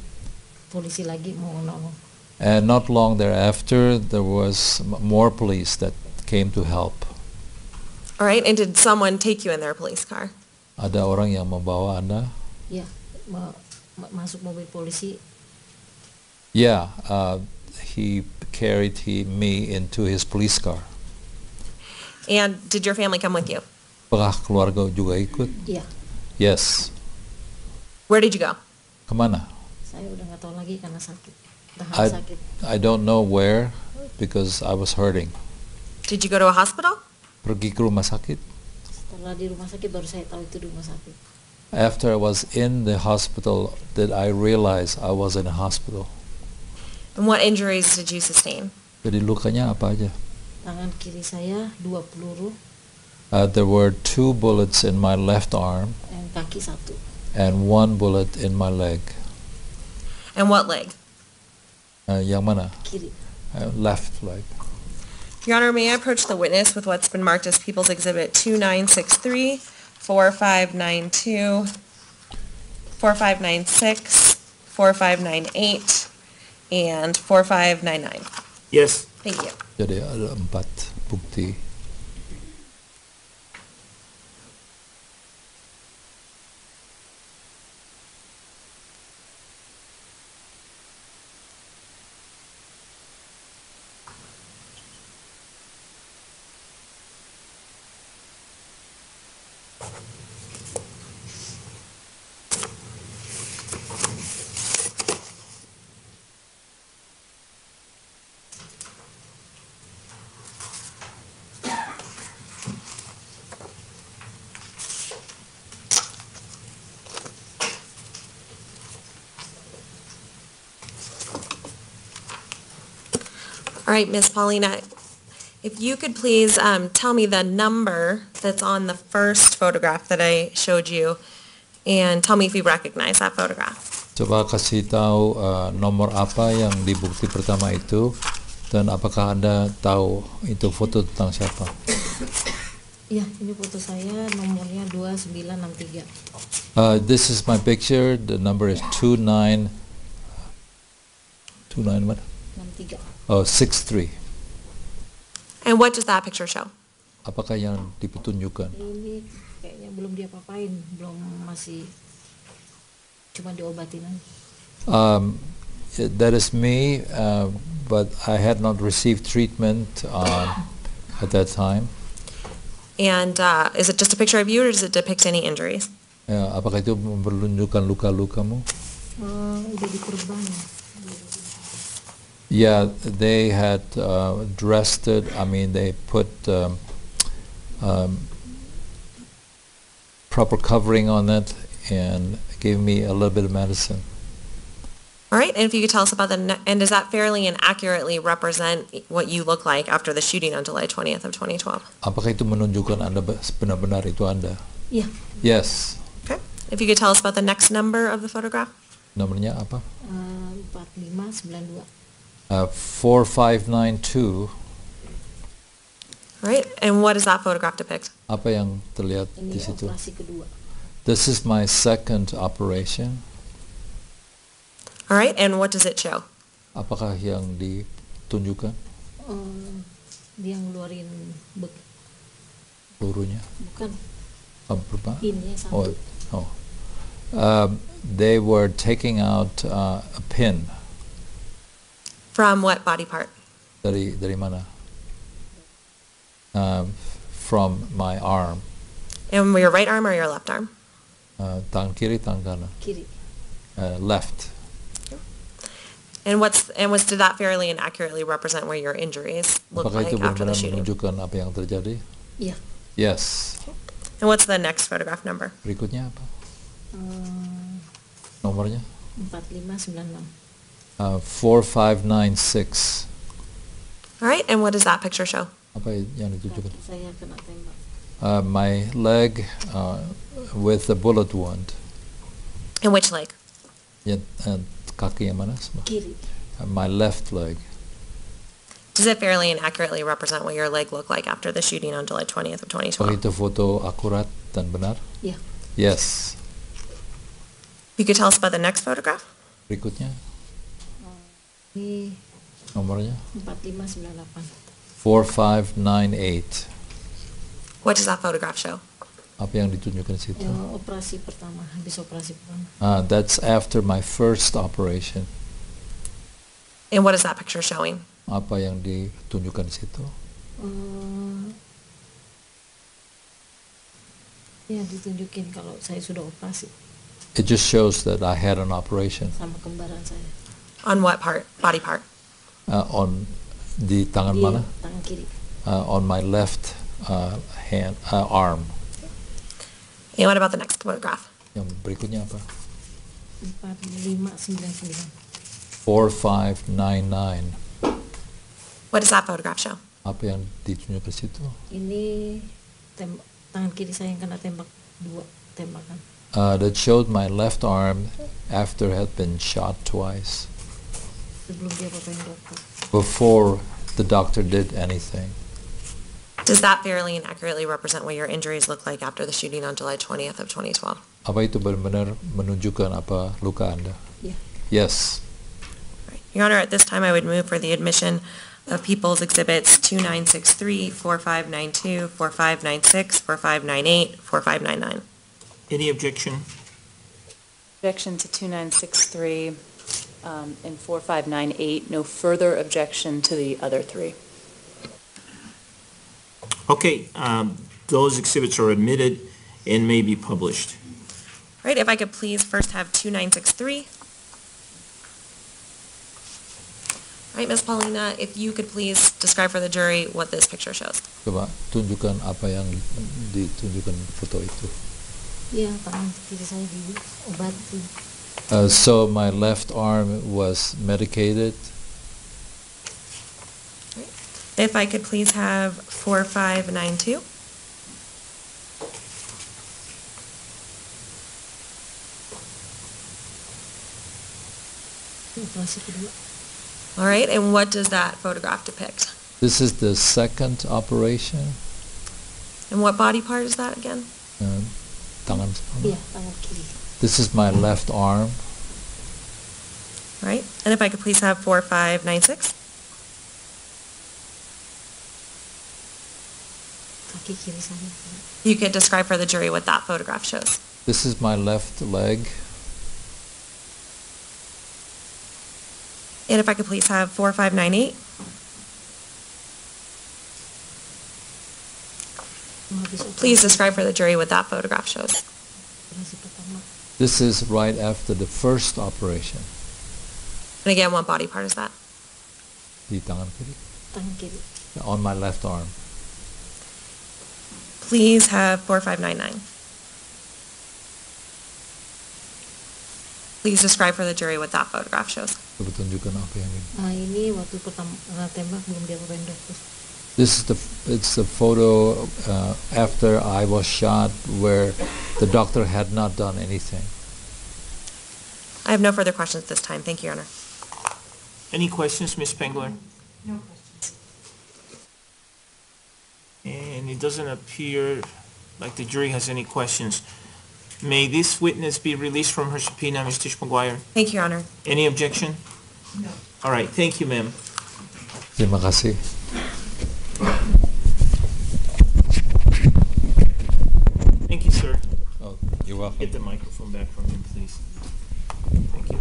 polisi lagi mau nolong. And not long thereafter, there was more police that came to help. All right, and did someone take you in their police car? Ada orang yang membawa Anda? Ya, masuk mobil polisi. Yeah, he carried me into his police car. And did your family come with you? Apakah keluarga juga ikut? Iya, Yes. Where did you go? Kemana? saya udah nggak tahu lagi karena sakit. I, Tahan sakit. I don't know where because I was hurting. Did you go to a hospital? Pergi ke rumah sakit. Setelah di rumah sakit baru saya tahu itu di rumah sakit. After I was in the hospital, did I realize I was in a hospital. And what injuries did you sustain? Jadi lukanya apa aja? Tangan kiri saya 2 peluru There were 2 bullets in my left arm dan kaki 1. and 1 bullet in my leg. And what leg? Yang mana? Kiri. Left leg. Your Honor, may I approach the witness with what's been marked as People's Exhibit 2963, 4592, 4596, 4598, and 4599. Yes. Thank you. Jadi ada 4 bukti. All right, Ms. Paulina, if you could please tell me the number that's on the first photograph that I showed you, and tell me if you recognize that photograph. Coba kasih tahu nomor apa yang di bukti pertama itu dan apakah Anda tahu itu foto tentang siapa? Iya, ini foto saya, nomornya 2963. This is my picture. The number is 29 what? 63. Oh, 63. And what does that picture show? Apakah yang ditunjukkan? Ini kayaknya belum diapa-apain, belum masih cuma diobatin aja. That is me, but I had not received treatment at that time. And is it just a picture of you, or does it depict any injuries? Apakah itu mempertunjukkan luka-lukamu? Udah dikorban. Yeah, they had dressed it. I mean, they put proper covering on it and gave me a little bit of medicine. All right, and if you could tell us about and does that fairly and accurately represent what you look like after the shooting on July 20th of 2012? Apakah itu menunjukkan Anda benar-benar itu Anda? Iya. Yes. Okay. If you could tell us about the next number of the photograph? Nomornya apa? 4592. 4592. All right, and what does that photograph depict? Apa yang terlihat Ini di situ? operasi kedua. This is my second operation. All right, and what does it show? Apakah yang ditunjukkan Dia ngeluarin pelurunya? bukan Berapa? pinnya satu. They were taking out a pin. From what body part? Dari mana? From my arm. And your right arm or your left arm? Tangan kiri, tangan kanan. Kiri. Left. And did that fairly and accurately represent where your injuries looked Apakah like itu after the benar-benar shooting? menunjukkan apa yang terjadi? Iya. Yes. And what's the next photograph number? Berikutnya apa? Nomornya? 4596. 4596. All right, and what does that picture show? Apa yang ditunjukkan? Kaki saya kena tembak. My leg with a bullet wound. And which leg? Kaki yang mana? Kiri. My left leg. Does it fairly and accurately represent what your leg looked like after the shooting on July 20th of Apakah 2012? itu foto akurat dan benar? Iya. Yes. You could tell us about the next photograph? Berikutnya, Ini nomornya? 4598. 4598. What does that photograph show? Apa yang ditunjukkan di situ? Operasi pertama, habis operasi pertama. That's after my first operation. And what is that picture showing? Apa yang ditunjukkan di situ? Ya ditunjukin kalau saya sudah operasi It just shows that I had an operation sama kembaran saya. On what part? Body part? on di tangan Di mana? tangan kiri. On my left arm. And what about the next photograph? Yang berikutnya apa? 4599. 4599. What does that photograph show? Apa yang ditunjukkan di situ? Ini tangan kiri saya yang kena tembak 2 tembakan. That showed my left arm after it had been shot twice. Sebelum dia papain dokter. Before the doctor did anything. Does that fairly and accurately represent what your injuries look like after the shooting on July 20th of 2012? Apa itu benar-benar menunjukkan apa luka Anda? Yeah. Yes. Right. Your Honor, at this time I would move for the admission of People's Exhibits 2963, 4592, 4596, 4598, 4599. Any objection? Objection to 2963 and 4598. No further objection to the other three. Okay, those exhibits are admitted and may be published. Right, if I could please first have 2963. Right, Ms. Paulina, if you could please describe for the jury what this picture shows. Coba tunjukkan apa yang ditunjukkan foto itu. Iya, tangan kiri saya diobati. So my left arm was medicated. If I could please have 4592. Operasi kedua. All right, and what does that photograph depict? This is the second operation. And what body part is that again? Tangan. Iya, tangan kiri. This is my left arm. All right, and if I could please have 4596. Kaki kiri saya. You could describe for the jury what that photograph shows. This is my left leg. And if I could please have 4598. Please describe for the jury what that photograph shows. Operasi pertama. This is right after the first operation. And again, what body part is that? Di tangan kiri. Tangan kiri. On my left arm. Please have 4599. Please describe for the jury what that photograph shows. Coba tunjukkan apa yang ini. Nah, ini waktu pertama kena tembak belum dia papain dokter. This is it's the photo after I was shot where the doctor had not done anything. I have no further questions at this time. Thank you, Your Honor. Any questions, Ms. Spengler? No questions. And it doesn't appear like the jury has any questions. May this witness be released from her subpoena, Ms. Tisch-Maguire? Thank you, Your Honor. Any objection? No. All right, thank you, ma'am. Terima kasih. Thank you, sir. Oh, you're welcome. Get the microphone back from him, please. Thank you.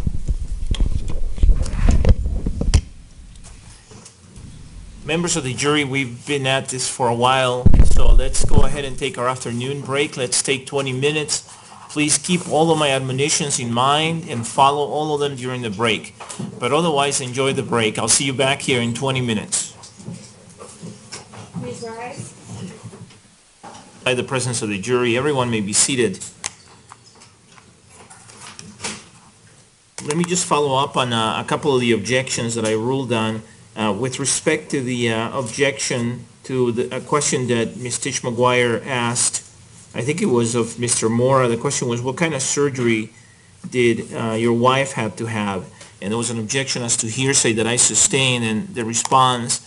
Members of the jury, we've been at this for a while, so let's go ahead and take our afternoon break. Let's take 20 minutes. Please keep all of my admonitions in mind and follow all of them during the break. But otherwise, enjoy the break. I'll see you back here in 20 minutes. Please rise. By the presence of the jury, everyone may be seated. Let me just follow up on a couple of the objections that I ruled on. With respect to the objection to a question that Ms. Tisch-Maguire asked, I think it was of Mr. Mora. The question was, what kind of surgery did your wife have to have? And there was an objection as to hearsay that I sustained, and the response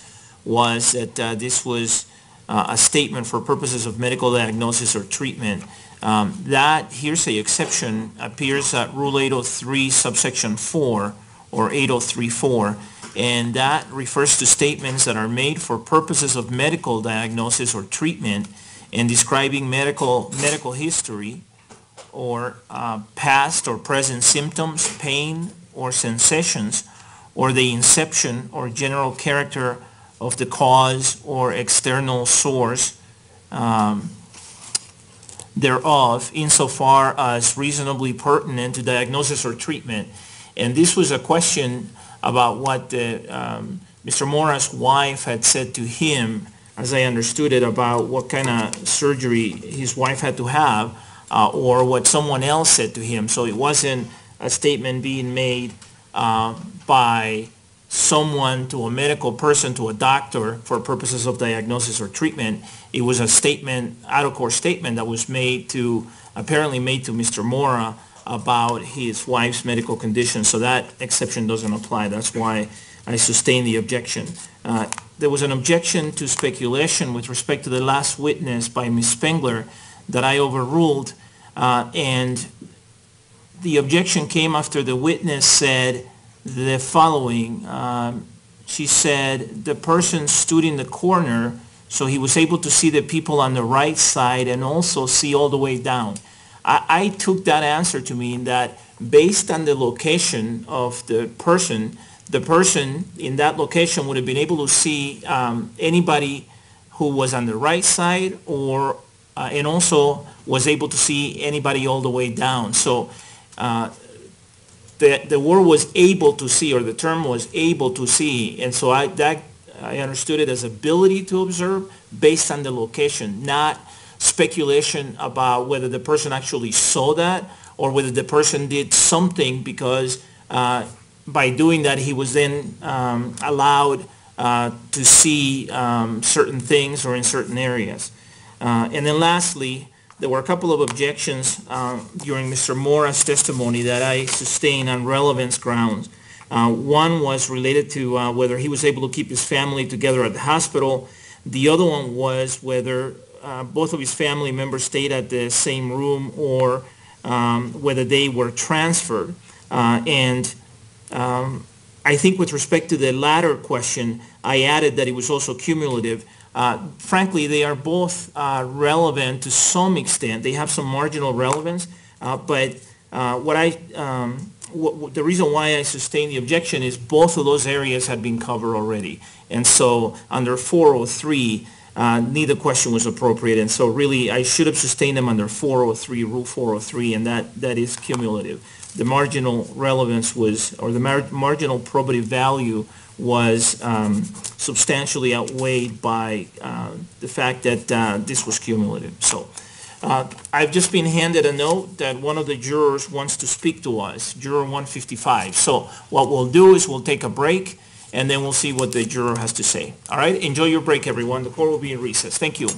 was that this was a statement for purposes of medical diagnosis or treatment. That hearsay exception appears at Rule 803, subsection 4, or 8034, and that refers to statements that are made for purposes of medical diagnosis or treatment, and describing medical history or past or present symptoms, pain or sensations, or the inception or general character of the cause or external source thereof, insofar as reasonably pertinent to diagnosis or treatment. And this was a question about what Mr. Mora's wife had said to him, as I understood it, about what kind of surgery his wife had to have, or what someone else said to him. So it wasn't a statement being made by someone to a medical person, to a doctor, for purposes of diagnosis or treatment. It was a statement, out-of-court statement, that was apparently made to Mr. Mora about his wife's medical condition. So that exception doesn't apply. That's why I sustain the objection. There was an objection to speculation with respect to the last witness by Ms. Spengler that I overruled, and the objection came after the witness said the following. She said the person stood in the corner, so he was able to see the people on the right side and also see all the way down. I took that answer to mean that based on the location of the person in that location would have been able to see anybody who was on the right side, or and also was able to see anybody all the way down. So the word was able to see, or the term was able to see, and so I understood it as ability to observe based on the location, not speculation about whether the person actually saw that or whether the person did something because by doing that he was then allowed to see certain things or in certain areas. And then lastly, there were a couple of objections during Mr. Mora's testimony that I sustained on relevance grounds. One was related to whether he was able to keep his family together at the hospital. The other one was whether both of his family members stayed at the same room, or whether they were transferred. And I think with respect to the latter question, I added that it was also cumulative. Frankly, they are both relevant to some extent. They have some marginal relevance, but the reason why I sustained the objection is both of those areas had been covered already. And so under 403, neither question was appropriate. And so really, I should have sustained them under 403, Rule 403, and that is cumulative. The marginal relevance was, or the marginal probative value was substantially outweighed by the fact that this was cumulative. So I've just been handed a note that one of the jurors wants to speak to us, Juror 155. So what we'll do is we'll take a break, and then we'll see what the juror has to say. All right? Enjoy your break, everyone. The court will be in recess. Thank you.